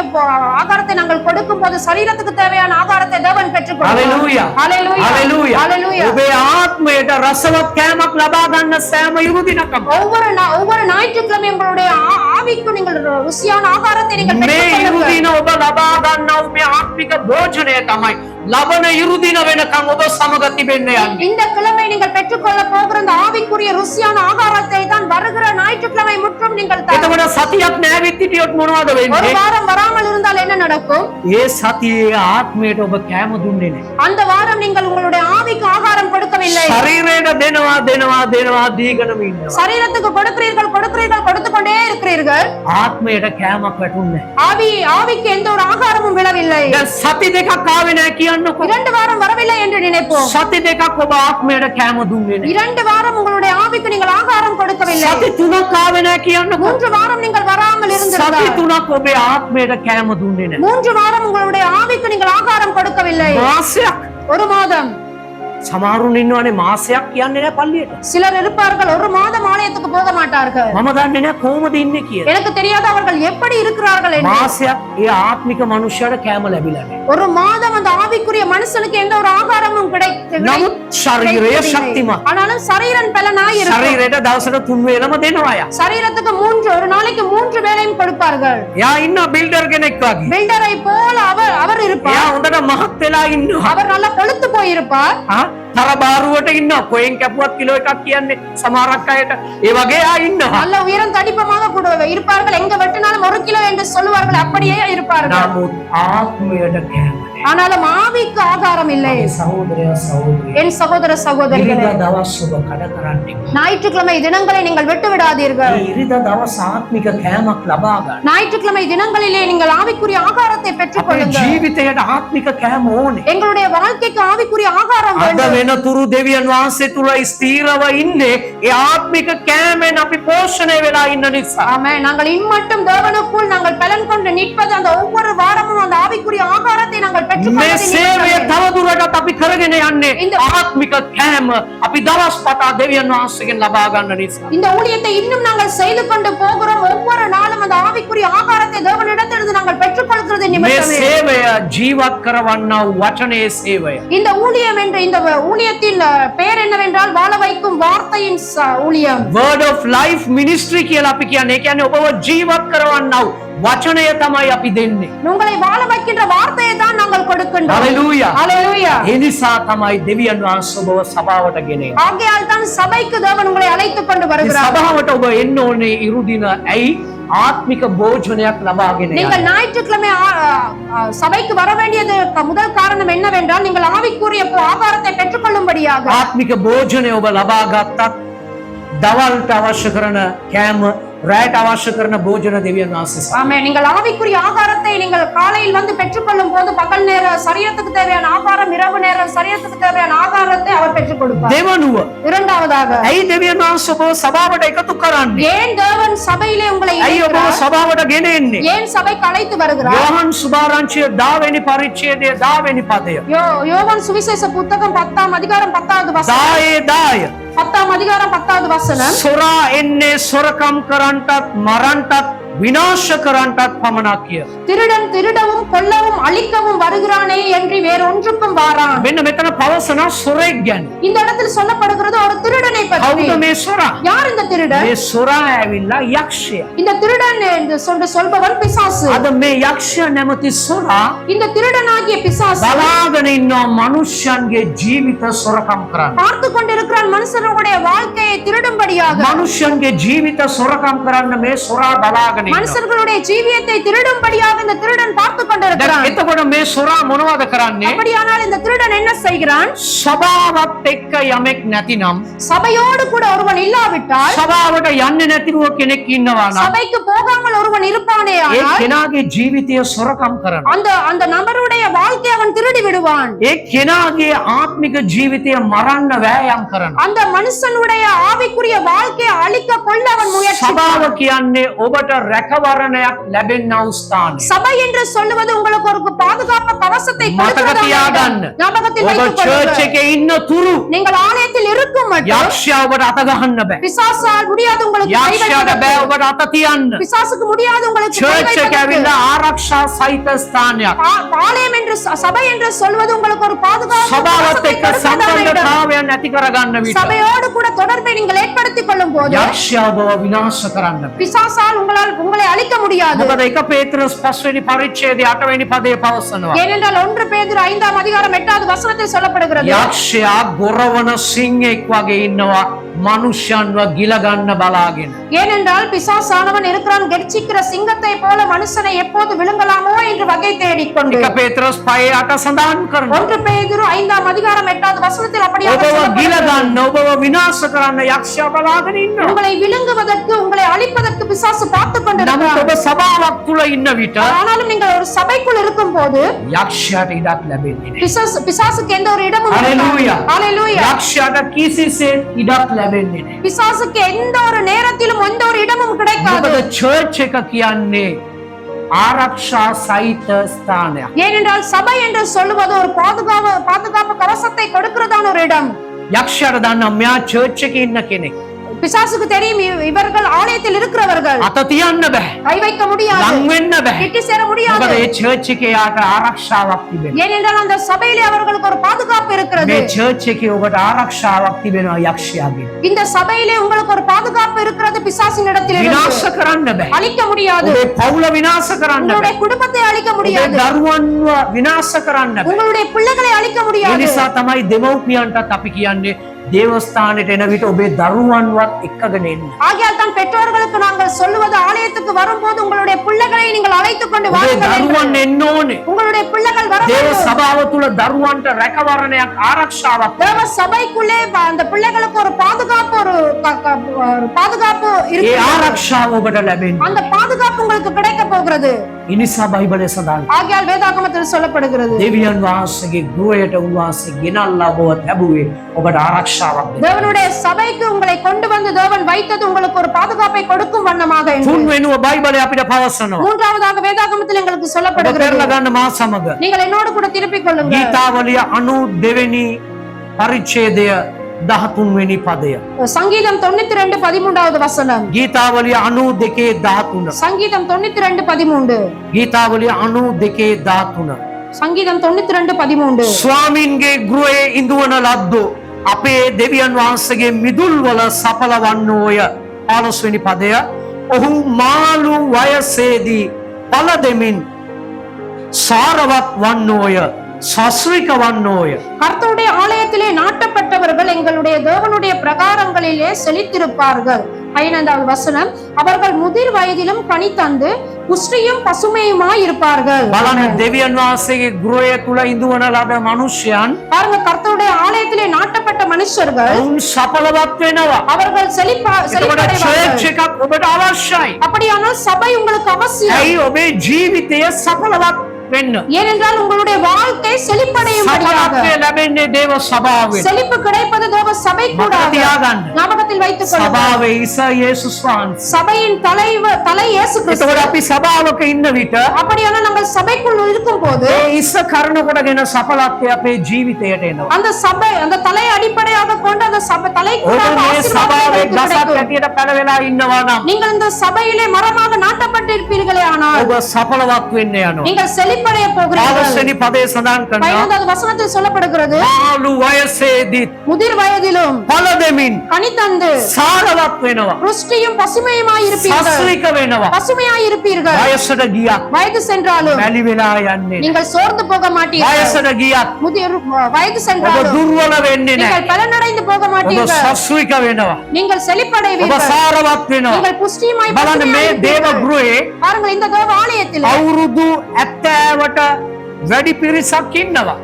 ஆகாரத்தை நாங்கள் கொடுக்கும் போது சரீரத்துக்கு தேவையான ஆகாரத்தை தேவன் பெற்றுக்கொள்வார். හලෙලූයා ஹalleluya හලෙලූයා ஹalleluya. ඔබේ ආත්මයට රසවත් කෑමක් ලබා ගන්න සෑම ඉරුදිනකම ஒவ்வொரு ஞாயிற்றுக்கிழமை உங்களுடைய ஆவிக்கு நீங்கள் ருசியான ஆகாரத்தை நீங்கள் මේ பெற்றுக்கொள்ளுங்கள். ඉරුදින ඔබ ලබා ගන්නව මේ ආත්මික භෝජනය තමයි ලබන ඉරුදින වෙනකම් ඔබ සමග තිබෙන්න යන්නේ. இந்த கிழமை நீங்கள் பெற்றுக்கொள்ள போகிற அந்த ஆவிக்குரிய ருசியான ஆகாரத்தை தான் வருகிற ஞாயிற்றுக்கிழமை முற்றும் நீங்கள் එතකොට සතියක් නැවිත් හිටියොත් මොනවද ஒரு වෙන්නේ? வாரம் வராமல் இருந்தால் என்ன நடக்கும்? ඒ සතියේ ආත්මයට ඔබ කෑම දුන්නේ නැහැ. அந்த வாரம் நீங்கள் உங்களுடைய ஆவிக்கு ஆகாரம் கொடுக்கவில்லை. ශරීරයට දෙනවා දීගෙනම ඉන්නවා. சரீரத்துக்கு கொடுக்கிறீர்கள் கொடுத்துக் கொண்டே இருக்கிறீர்கள். இருந்தார்கள். ආත්මයට කෑමක් වැටුන්නේ. ஆவிக்கு எந்த ஒரு ஆகாரமும் விழவில்லை. දැන් සති දෙකක් ආවේ නැහැ කියන්නකො. 2 வாரம் வரவில்லை என்று நினைப்போம். සති දෙකක් ඔබ ආත්මයට කෑම දුන්නේ නැහැ. 2 வாரம் உங்களுடைய ஆவிக்கு நீங்கள் ஆகாரம் கொடுக்கவில்லை. සති 3ක් ආවේ නැහැ කියන්නකො. 3 வாரம் நீங்கள் வராமல் සති இருந்திருந்தால் 3ක් ඔබේ ආත්මයට කෑම දුන්නේ නැහැ. 3 வாரம் உங்களுடைய ஆவிக்கு நீங்கள் ஆகாரம் கொடுக்கவில்லை. මාසයක්. 1 மாதம். සමහරුන් ඉන්නවනේ මාසයක් කියන්නේ නැහැ පල්ලියට. சிலர் இருப்பார்கள் 1 மாதம் ஆலயத்துக்கு போக மாட்டார்கள். මම දන්නේ නැහැ කොහොමද ඉන්නේ කියලා. எனக்கு தெரியாது அவர்கள் எப்படி இருக்கிறார்கள் என்று. මාසයක් ඒ ආත්මික මනුෂ්‍යයට කෑම ලැබිලා නැහැ. 1 மாதம் அந்த ஆவிக்குரிய மனுஷனுக்கு எந்த ஒரு ஆகாரமும் නමුත් ශරීරය ශක්තිමත්. ஆனாலும் சரீரன் பலனாய் இருக்கும். ශරීරයට දවසට 3 වේලම දෙනවා යා. சரீரத்துக்கு ஒரு நாளைக்கு 3 வேளையும் கொடுப்பார்கள். යා ඉන්න බිල්ඩර් කෙනෙක් වගේ. பில்டரை போல அவர் இருப்பார். යා හොඳට මහත් වෙලා ඉන්නවා. அவர் நல்லா கொழுத்து போயிருப்பார். තරබාරුවට ඉන්නවා. කොහෙන් කැපුවත් කිලෝ එකක් කියන්නේ සමහරක් අයට. ඒ වගේ ආ ඉන්නවා. நல்ல உயரம் தடிப்பமாக கூட இருப்பார்கள். எங்க வெட்டினாலும் 1 கிலோ என்று சொல்லுவார்கள். அப்படியே இருப்பார்கள். නමුත් ආත්මයට කෑම. ஆனாலும் ஆவிக்கு ஆகாரம் இல்லை. සහෝදරයා සහෝදරිය. என் சகோதர சகோதரிகளே, ඉරිදා දවස් ඔබ කඩ කරන්නේ. ஞாயிற்றுக்கிழமை தினங்களை நீங்கள் விட்டு விடாதீர்கள். මේ ඉරිදා දවස් ආත්මික කෑමක් ලබා ගන්න. ஞாயிற்றுக்கிழமை தினங்களிலே நீங்கள் ஆவிக்குரிய ஆகாரத்தை பெற்றுக் අපේ கொள்ளுங்கள். ජීවිතයට ආත්මික කෑම ඕනේ. எங்களுடைய வாழ்க்கைக்கு ஆவிக்குரிய ஆகாரம் අද வேண்டும். වෙනතුරු දෙවියන් වහන්සේ තුල ස්ථීරව ඉන්නේ ඒ ආත්මික කෑමෙන් අපි පෝෂණය වෙලා ඉන්න නිසා. ஆமென். நாங்கள் இம்மட்டும் தேவனுக்குள் நாங்கள் பலன் கொண்டு நிற்பது அந்த ஒவ்வொரு வாரமும் அந்த ஆவிக்குரிய ஆகாரத்தை நாங்கள் මේ பெற்றுக்கொள்வது සේවය තවදුරටත් අපි කරගෙන යන්නේ இந்த- ආත්මික කෑම අපි දවස් පතා දෙවියන් වහන්සේගෙන් ලබා ගන්න නිසා. இந்த ஊழியத்தை இன்னும் நாங்கள் செய்து கொண்டு போகிறோம். ஒவ்வொரு நாளும் அந்த ஆவிக்குரிய ஆகாரத்தை தேவனிடத்திலிருந்து நாங்கள் பெற்றுக்கொள்கிறது මේ நிமித்தமே. සේවය ජීවත් කරවන්නා වූ වචනේ සේවය. இந்த ஊழியம் என்ற இந்த ஊழியத்தின் பெயர் என்னவென்றால் வாழ வைக்கும் வார்த்தையின் ஊழியம். Word of Life Ministry කියලා අපි කියන්නේ. ඒ කියන්නේ ඔබව ජීවත් කරවන්නා වූ වචනය තමයි අපි දෙන්නේ. உங்களை வாழ வைக்கின்ற வார்த்தையை தான் நாங்கள் கொடுக்கின்றோம். Hallelujah. ஹalleluya. ඒ නිසා තමයි දෙවියන් වහන්සේ ඔබව සභාවට ගෙනෙන්නේ. ஆகையால் தான் சபைக்கு தேவன் உங்களை அழைத்துக் கொண்டு මේ வருகிறார். සභාවට ඔබ එන්න ඕනේ ඉරුදින. ඇයි? ආත්මික භෝජනයක් ලබාගෙන நீங்கள் යන්න. ஞாயிற்றுக்கிழமை சபைக்கு வர வேண்டியது முதல் காரணம் என்னவென்றால் நீங்கள் ஆவிக்குரிய ஆகாரத்தை பெற்றுக்கொள்ளும்படியாக. ආත්මික භෝජනය ඔබ ලබා ගත්තත් දවල්ට අවශ්‍ය කරන කෑම රැට අවශ්‍ය කරන භෝජන දෙවියන් වහන්සේ. ஆமென். நீங்கள் ஆவிக்குரிய ஆகாரத்தை நீங்கள் காலையில் வந்து பெற்றுக்கொள்ளும் போது பகல் நேர சரீரத்துக்கு தேவையான ஆகாரம், இரவு நேரம் சரீரத்துக்கு தேவையான ஆகாரத்தை அவர் பெற்றுக் கொடுப்பார். දෙවනුව இரண்டாவதாக, ඇයි දෙවියන් වහන්සේ ඔබව සභාවට එකතු කරන්නේ? ஏன் தேவன் சபையிலே உங்களை ඇයි ඔබව இணைக்கிறார்? සභාවට ගෙනෙන්නේ? ஏன் சபைக்கு அழைத்து வருகிறார்? යෝහන් සුභාරංචිය 10 වෙනි පරිච්ඡේදයේ 10 වෙනි පදය. யோவான் சுவிசேஷ புத்தகம் 10ஆம் அதிகாரம் 10வது வசனம். 10 10ஆம் அதிகாரம் 10வது வசனம். සොරා එන්නේ සොරකම් කරන්ටත් මරන්ටත් විනාශ කරන්ටත් පමණක් කිය. திருடன் திருடவும் கொல்லவும் அழிக்கவும் வருகிறானே என்று வேறொன்றுக்கும் வாரான். මෙන්න මෙතන පවසන සොරෙක් ගැන. இந்த இடத்தில் சொல்லப்படுகிறது ஒரு திருடனை பற்றி. කවුද මේ සොරා? யார் இந்த திருடன்? මේ සොරා ඇවිල්ලා යක්ෂයා. இந்த திருடன் என்று சொல்பவன் பிசாசு. අද මේ යක්ෂයා නැමැති සොරා இந்த திருடனாகிய பிசாசு බලාගෙන ඉන්නවා මනුෂ්‍යයන්ගේ ජීවිත සොරකම් කරන්න. பார்த்து கொண்டிருக்கிறான் மனுஷனுடைய வாழ்க்கையை திருடும்படியாக. මනුෂ්‍යයන්ගේ ජීවිත සොරකම් කරන්න මේ සොරා බලාගෙන ඉන්නවා. மனுஷர்களுடைய ஜீவியத்தை திருடும்படியாக இந்த திருடன் பார்த்து දැන් கொண்டிருக்கிறான். එතකොට මේ සොරා මොනවද කරන්නේ? அப்படியானால் இந்த திருடன் என்ன செய்கிறான்? සභාවත් එක්ක යමෙක් නැතිනම් சபையோடு கூட ஒருவன் இல்லாவிட்டால், සභාවට යන්නේ නැතිව කෙනෙක් ඉන්නවා නම් சபைக்கு போகாமல் ஒருவன் இருப்பானே ඒ ஆனால் කෙනාගේ ජීවිතය සොරකම් කරනවා. அந்த நபருடைய வாழ்க்கையை அவன் திருடி விடுவான். ඒ කෙනාගේ ආත්මික ජීවිතය මරන්න වෑයම් කරනවා. அந்த மனுஷனுடைய ஆவிக்குரிய வாழ்க்கையை அழிக்க கொள்ள அவன் முயற்சி. සභාව කියන්නේ ඔබට රැකවරණයක් ලැබෙන්නා වූ ස්ථානය. சபை என்று சொல்லுவது உங்களுக்கு ஒரு பாதுகாப்பு கவசத்தை මතක கொடுக்கிறதா තියාගන්න. வேண்டும். ஞாபகத்தில் ඔබ வைத்துக் චර්ච් கொள்ளுங்கள். එකේ ඉන්න තුරු நீங்கள் ஆலயத்தில் இருக்கும் மட்டும் යක්ෂයා ඔබට අත ගහන්න බෑ. பிசாசால் முடியாது உங்களுக்கு கை යක්ෂයාට බෑ வைப்பதற்கு. ඔබට අත තියන්න. பிசாசுக்கு முடியாது உங்களுக்கு கை චර්ච් එක வைப்பதற்கு. ඇවිල්ලා ආරක්ෂා සහිත ස්ථානයක්. ஆலயம் என்று சபை என்று சொல்வது உங்களுக்கு ஒரு பாதுகாப்பு සභාවත් கவசத்தை එක්ක கொடுக்கிறதா வேண்டும். සම්බන්ධතාවයක් නැති කරගන්න විට சபையோடு கூட தொடர்பை நீங்கள் ஏற்படுத்திக் கொள்ளும் போது යක්ෂයා ඔබව විනාශ කරන්න බෑ. பிசாசால் உங்களை அழிக்க முடியாது. මොකද 1 පේත්‍රස් 5 වෙනි පරිච්ඡේදයේ 8 වෙනි පදයේ පවසනවා. ஏனென்றால் 1 பேதுரு 5ஆம் அதிகாரம் 8வது வசனத்தில் சொல்லப்படுகிறது. යක්ෂයා ගොරවන සිංහෙක් වගේ ඉන්නවා මනුෂ්‍යයන්ව ගිලගන්න බලාගෙන. ஏனென்றால் பிசாசானவன் இருக்கிறான் கெர்ச்சிக்கிற சிங்கத்தை போல மனுஷனை எப்போது விழுங்கலாமோ என்று வகை தேடிக்கொண்டு. එක පේතරස් 5:8 සඳහන් කරනවා. 1 பேதுரு 5ஆம் அதிகாரம் 8வது வசனத்தில் அப்படியாக ඔබව சொல்லப்படுகிறது. ගිලගන්න ඔබව විනාශ කරන්න යක්ෂයා බලාගෙන ඉන්නවා. உங்களை விழுங்குவதற்கு உங்களை அழிப்பதற்கு பிசாசு பார்த்து නමුත් கொண்டிருக்கிறான். ඔබ සභාවක් තුල ඉන්න විට ஆனாலும் நீங்கள் ஒரு சபைக்குள் இருக்கும் போது යක්ෂයාට ඉඩක් ලැබෙන්නේ නැහැ. பிசாசுக்கு எந்த ஒரு இடமும் Hallelujah. ஹalleluya. යක්ෂයාට කිසිසේත් ඉඩක් ලැබෙන්නේ නැහැ. பிசாசுக்கு எந்த ஒரு நேரத்திலும் எந்த ஒரு இடமும் கிடைக்காது. මොකද චර්ච් එක කියන්නේ ආරක්ෂා සහිත ස්ථානයක්. ஏனென்றால் சபை என்று சொல்லுவது ஒரு பாதுகாப்பு கவசத்தை கொடுக்கிறதான ஒரு இடம். යක්ෂයාට දන්නා මෙයා චර්ච් එකේ ඉන්න කෙනෙක්. பிசாசுக்கு தெரியும் இவர்கள் ஆலயத்தில் இருக்கிறவர்கள். අත තියන්න බෑ. கை வைக்க முடியாது. ලං වෙන්න බෑ. கிட்டி சேர முடியாது. මොකද ඒ චර්ච් එකේ යාට ආරක්ෂාවක් තිබෙනවා. ஏனென்றால் அந்த சபையிலே அவர்களுக்கு ஒரு பாதுகாப்பு இருக்கிறது. මේ චර්ච් එකේ ඔබට ආරක්ෂාවක් තිබෙනවා යක්ෂයාගෙන්. இந்த சபையிலே உங்களுக்கு ஒரு பாதுகாப்பு இருக்கிறது பிசாசின் இடத்தில் විනාශ කරන්න බෑ. அழிக்க முடியாது. ඔබේ පවුල විනාශ කරන්න உங்களுடைய බෑ. குடும்பத்தை அழிக்க ඔබේ முடியாது. දරුවන්ව විනාශ කරන්න බෑ. உங்களுடைய பிள்ளைகளை அழிக்க ඒ முடியாது. නිසා තමයි දෙමව්පියන්ටත් අපි කියන්නේ දේවස්ථානෙට එන විට ඔබේ දරුවන්වත් එක්කගෙන එන්න. ஆகையால் தான் பெற்றோர்களுக்கு நாங்கள் சொல்லுவது ஆலயத்துக்கு வரும்போது உங்களுடைய பிள்ளைகளை நீங்கள் அழைத்துக் கொண்டு ඔබේ வாருங்கள் என்று. දරුවන් එන්න ඕනේ. உங்களுடைய பிள்ளைகள் வர දේව வேண்டும். සභාව තුල දරුවන්ට රැකවරණයක් ආරක්ෂාවක්. தேவ சபைக்குள்ளே அந்த பிள்ளைகளுக்கு ஒரு பாதுகாப்பு ஒரு பாதுகாப்பு ඒ இருக்கு. ආරක්ෂාව ඔබට ලැබෙන්නේ. அந்த பாதுகாப்பு உங்களுக்கு கிடைக்க போகிறது. ඒ නිසා බයිබලයේ සඳහන් ஆகையால் வேதாகமத்தில் சொல்லப்படுகிறது දෙවියන් වහන්සේගේ ගෘහයට උන්වහන්සේ ගෙනල්ලා ඔබව ලැබුවේ ඔබට ආරක්ෂාවක් දෙන්න. தேவனுடைய சபைக்கு உங்களை கொண்டு வந்து தேவன் வைத்தது உங்களுக்கு ஒரு பாதுகாப்பை கொடுக்கும் வண்ணமாக என்று. තුන් වෙනුව බයිබලයේ අපිට පවසනවා. மூன்றாவதாக வேதாகமத்தில் எங்களுக்கு ඔබ சொல்லப்படுகிறது. කරලා ගන්න මා සමග. நீங்கள் என்னோடு கூட திருப்பிக் கொள்ளுங்கள். ගීතාවලිය 92 වෙනි පරිච්ඡේදය 13 වෙනි පදය. சங்கீதம் 92:13வது வசனம். ගීතාවලිය 92 13. சங்கீதம் 92:13. ගීතාවලිය 92 13. சங்கீதம் 92:13. ස්වාමින්ගේ ගෘහයේ ඉඳුවන ලද්දෝ අපේ දෙවියන් වහන්සේගේ මිදුල් වල සපලවන්නෝය. 15 වෙනි පදය. ඔහු මාළු වයසේදී පළ දෙමින් සාරවත් වන්නෝය. සස්රික වන්නෝය. கர்த்தருடைய ஆலயத்திலே நாட்டப்பட்டவர்கள் எங்களுடைய தேவனுடைய பிரகாரங்களிலே செழித்திருப்பார்கள். 15வது வசனம். அவர்கள் முதிர் வயதிலும் கனி தந்து புஷ்டியும் பசுமையுமாய் இருப்பார்கள். බලන්න දෙවියන් වහන්සේගේ ගෘහය තුල ඉඳුවන ලද මනුෂ්‍යයන් பாருங்க, கர்த்தருடைய ஆலயத்திலே நாட்டப்பட்ட மனுஷர்கள் ඔවුන් සපලවත් වෙනවා. அவர்கள் එතකොට செழிப்படைவார்கள். චර්ච් එකක් ඔබට අවශ්‍යයි. அப்படியானால் சபை உங்களுக்கு அவசியம். ඇයි ඔබේ ජීවිතය සපලවත් වෙන්න? ஏனென்றால் உங்களுடைய வாழ்க்கை செழிப்படையும்படியாக. සපලත්වය ලැබෙන්නේ දේව සභාවෙන්. செழிப்பு கிடைப்பது தேவ சபை கூட. මතක තියාගන්න. ஞாபகத்தில் வைத்துக் கொள்ளுங்கள். සභාවේ ඉස යේසුස් වහන්සේ. சபையின் தலை இயேசு கிறிஸ்து. එතකොට අපි සභාවක ඉන්න විට அப்படியானால் நாங்கள் சபைக்குள் இருக்கும் போது ඒ ඉස කරන කොටගෙන සපලත්වය අපේ ජීවිතයට එනවා. அந்த சபை அந்த தலையை அடிப்படையாக கொண்டு அந்த சபை தலைக்குள்ளாக ඔබ මේ ஆசீர்வாதம் සභාවේ உங்களுக்கு ගසක් கிடைக்கும். ඇටියට පැලවෙලා ඉන්නවා නම් நீங்கள் இந்த சபையிலே மரமாக நாட்டப்பட்டிருப்பீர்களே ஆனால் ඔබ සපලවත් වෙන්න යනවා. நீங்கள் செழிப்படைய போகிறீர்கள். 15 පදේ සඳහන් කරනවා 15வது வசனத்தில் சொல்லப்படுகிறது. මාළු වයසේදී முதிர் வயதிலும் පළ දෙමින් கனி தந்து සාරවත් වෙනවා. புஷ்டியும் பசுமையுமாய் இருப்பீர்கள். සස්රික වෙනවා. பசுமையாய் இருப்பீர்கள். වයසට ගියත් வயது சென்றாலும் මැලි වෙලා යන්නේ. நீங்கள் சோர்ந்து போக மாட்டீர்கள். වයසට ගියත් முதிர் வயது ඔබ சென்றாலும் දුර්වල වෙන්නේ නැහැ. நீங்கள் பலனடைந்து போக ඔබ மாட்டீர்கள். සස්රික වෙනවා. நீங்கள் ඔබ செழிப்படைவீர்கள். සාරවත් වෙනවා. நீங்கள் புஷ்டியுமாய் බලන්න මේ பசுமையாய் දේව இருப்பீர்கள். ගෘහේ பாருங்கள், இந்த தேவ ஆலயத்தில் අවුරුදු 70ට වැඩි පිරිසක් ඉන්නවා.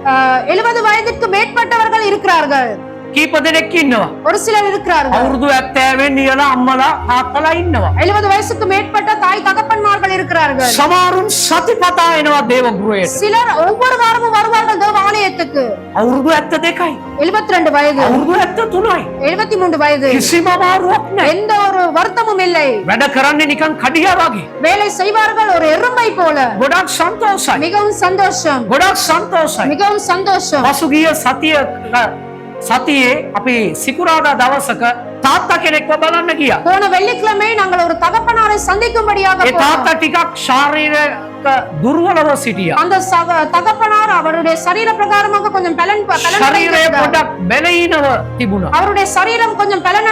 70 வயதுக்கு மேற்பட்டவர்கள் இருக்கிறார்கள். කීප දෙනෙක් ඉන්නවා. ஒரு சிலர் இருக்கிறார்கள். අවුරුදු 70 නියලා අම්මලා තාත්තලා ඉන්නවා. 70 வயசுக்கு மேற்பட்ட தாய் தகப்பன்மார்கள் இருக்கிறார்கள். සමහරුන් සතිපතා එනවා දේව ගෘහයට. சிலர் ஒவ்வொரு வாரமும் வருவார்கள் தேவ ஆலயத்துக்கு. අවුරුදු 72යි. 72 வயது, අවුරුදු 73යි. 73 வயது. කිසිම අමාරුවක් නැහැ. எந்த ஒரு வருத்தமும் இல்லை. වැඩ කරන්නේ නිකන් කඩියා වගේ. வேலை செய்வார்கள் ஒரு எறும்பை போல. ගොඩක් සන්තෝෂයි. மிகவும் சந்தோஷம், ගොඩක් සන්තෝෂයි. மிகவும் சந்தோஷம். පසුගිය සතියේ අපි සිකුරාදා දවසක තාත්තා කෙනෙක්ව බලන්න ගියා. போன வெள்ளிக்கிழமை நாங்கள் ஒரு தகப்பனாரை சந்திக்கும்படியாக ඒ போனோம். තාත්තා ටිකක් ශාරීරික දුර්වලව සිටියා. அந்த தகப்பனார் அவருடைய சரீர பிரகாரமாக கொஞ்சம் ශරීරය පොඩක් බැලීනව තිබුණා. அவருடைய சரீரம் கொஞ்சம் பலன்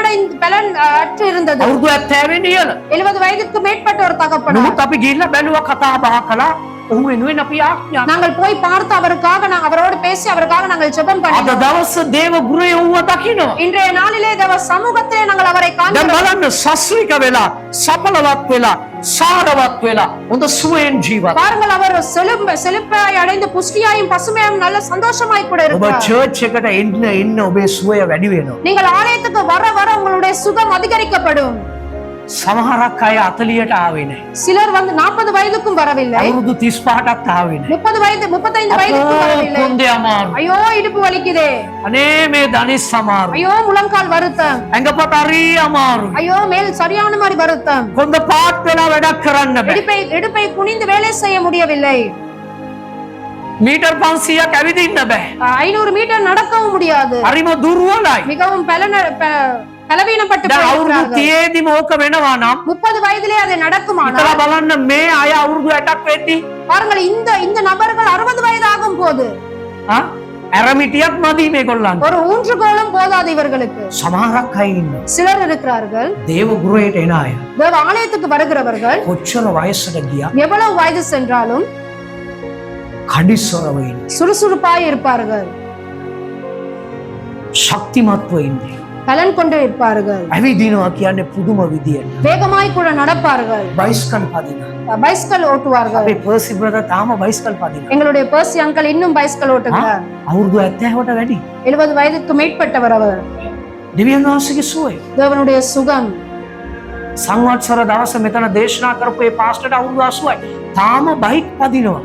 அற்று இருந்தது. අවුරුදු 70 නියල. 70 வயதுக்கு மேற்பட்ட ஒரு தகப்பனார். නමුත් අපි ගිහිල්ලා බැලුවා කතා බහ කළා. ඔහු වෙනුවෙන් අපි ආඥා நாங்கள் போய் பார்த்து அவருக்காக அவரோடு பேசி அவருக்காக நாங்கள் ஜெபம் අද பண்ணினோம். දවස දේව ගෘහය ඔහුව දකිනවා. இன்றைய நாளிலே தேவ சமூகத்திலே நாங்கள் அவரை දැන් காண்கிறோம். බලන්න සස්වික වෙලා සඵලවත් වෙලා සාරවත් වෙලා හොඳ සුවයෙන් ජීවත්. பாருங்கள் அவர் செழிப்பாய் அடைந்து புஷ்டியாயும் பசுமையாயும் நல்ல சந்தோஷமாய் கூட ඔබ இருக்கிறார். චර්ච් එකට එන්න ඔබේ සුවය වැඩි වෙනවා. நீங்கள் ஆலயத்துக்கு வர வர உங்களுடைய சுகம் அதிகரிக்கப்படும். සමහරක් අය 40ට ආවේ නැහැ. சிலர் வந்து 40 வயதுக்கும் வரவில்லை, අවුරුදු 35ටත් ආවේ නැහැ. 35 வயதுக்கும் வரவில்லை. කොන්දේ අමාරු. ஐயோ இடுப்பு வலிக்குதே, අනේ මේ දනිස් අමාරු. ஐயோ முழங்கால் வருத்தம், ඇඟපත හරි අමාරු. ஐயோ மேல் சரியான மாதிரி வருத்தம், කොන්ද පාත් වෙලා වැඩක් කරන්න බෑ. இடுப்பை குனிந்து வேலை செய்ய முடியவில்லை, මීටර් 500ක් ඇවිදින්න බෑ. 500 மீட்டர் நடக்கவும் முடியாது, හරිම දුර්වලයි. மிகவும் பலவீனப்பட்டு දැන් අවුරුදු போயிருக்கிறார்கள். 30ේදීම ඕක වෙනවා නම් 30 வயதிலே அது நடக்குமானால் හිතලා බලන්න මේ අය අවුරුදු 60ක් වෙද්දී பாருங்கள் இந்த நபர்கள் 60 வயது ஆகும் போது ඇරමිටියක් මදි මේගොල්ලන්ට. ஒரு ஊன்றுகோலும் போதாது இவர்களுக்கு. සමහරක් අය ඉන්නවා சிலர் இருக்கிறார்கள் දේව ගෘහයට එන අය தேவ ஆலயத்துக்கு வருகிறவர்கள் කොච්චර වයසට ගියා எவ்வளவு வயது சென்றாலும் කඩිස්සරව ඉන්නේ. சுறுசுறுப்பாய் இருப்பார்கள், ශක්තිමත්ව ඉන්නේ. பலன் கொண்டு இருப்பார்கள், ඇවිදිනවා කියන්නේ පුදුම විදියට. வேகமாய் கூட நடப்பார்கள், බයිස්කල් පදිනවා. பைஸ்கல் ஓட்டுவார்கள். අපේ පර්සි බ්‍රදර් තාම බයිස්කල් පදිනවා. எங்களுடைய பர்சி அங்கிள் இன்னும் பைஸ்கல் ஓட்டுகிறார். අවුරුදු 70කට වැඩි. 70 வயதுக்கு மேற்பட்டவர் அவர். දෙවියන් වහන්සේගේ සුවය. தேவனுடைய சுகம். සංවත්සර දවස මෙතන දේශනා කරපු ඒ පාස්ටර්ට අවුරුදු 80යි. තාම බයික් පදිනවා.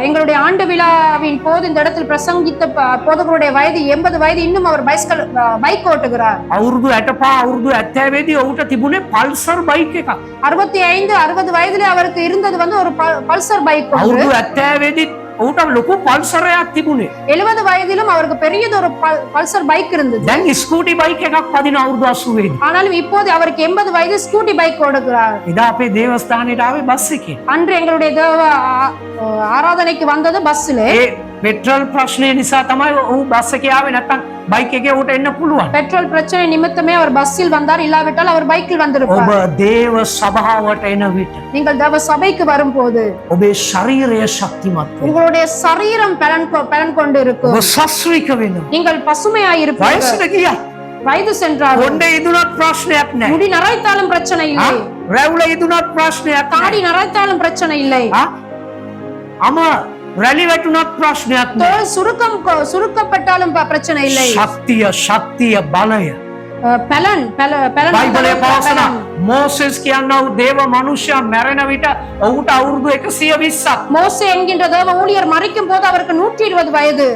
எங்களுடைய ஆண்டு விழாவின் போது இந்த இடத்தில் பிரசங்கித்த போதகருடைய வயது 80 வயது, இன்னும் அவர் பைக் ஓட்டுகிறார். අවුරුදු 65 අවුරුදු 70 දී ඔහුට තිබුණේ පල්සර් බයික් එකක්. 65 60 வயதிலே அவருக்கு இருந்தது வந்து ஒரு பல்சர் பைக். අවුරුදු 70 දී ඔහුට ලොකු පල්සරයක් තිබුණේ. 70 வயதிலும் அவருக்கு பெரியது ஒரு பல்சர் பைக் இருந்தது. දැන් ස්කූටි බයික් එකක් පදින අවුරුදු 80 දී. ஆனாலும் இப்போது அவருக்கு 80 வயது ஸ்கூட்டி பைக் ஓடுகிறார். එදා අපේ දේවස්ථානයට ආවේ බස් එකේ. அன்று எங்களுடைய தேவ ஆராதனைக்கு வந்தது பஸ்ஸிலே. ඒ පෙට්‍රල් ප්‍රශ්නය නිසා තමයි ඔහු බස් එකේ ආවේ. නැත්නම් බයික් එකේ උට එන්න පුළුවන්. பெட்ரோல் பிரச்சனை நிமித்தமே அவர் பஸ்ஸில் வந்தார், இல்லாவிட்டால் அவர் பைக்கில் வந்திருப்பார். ඔබ දේව සභාවට එන විට நீங்கள் தேவ சபைக்கு வரும்போது ඔබේ ශරීරය ශක්තිමත් වෙනවා. உங்களுடைய சரீரம் பலன் கொண்டு இருக்கும். ඔබ සස්ත්‍රික වෙනවා. நீங்கள் பசுமையாய் இருப்பீர்கள். වයසට ගියා வயது சென்றாலும் කොණ්ඩේ ඉදුණත් ප්‍රශ්නයක් නැහැ. முடி நரைத்தாலும் பிரச்சனை இல்லை, රැවුල ඉදුණත් ප්‍රශ්නයක් නැහැ. தாடி நரைத்தாலும் பிரச்சனை இல்லை, අම රැලි වැටුණත් ප්‍රශ්නයක් නැහැ. தோல் சுருக்கப்பட்டாலும் பிரச்சனை இல்லை. ශක්තිය බලය பலன் බයිබලයේ පවසන මෝසෙස් කියනවා දේව මනුෂ්‍යයා මැරෙන විට ඔහුට අවුරුදු 120ක්. மோசே என்கின்ற தேவ ஊழியர் மரிக்கும் போது அவருக்கு 120 வயது.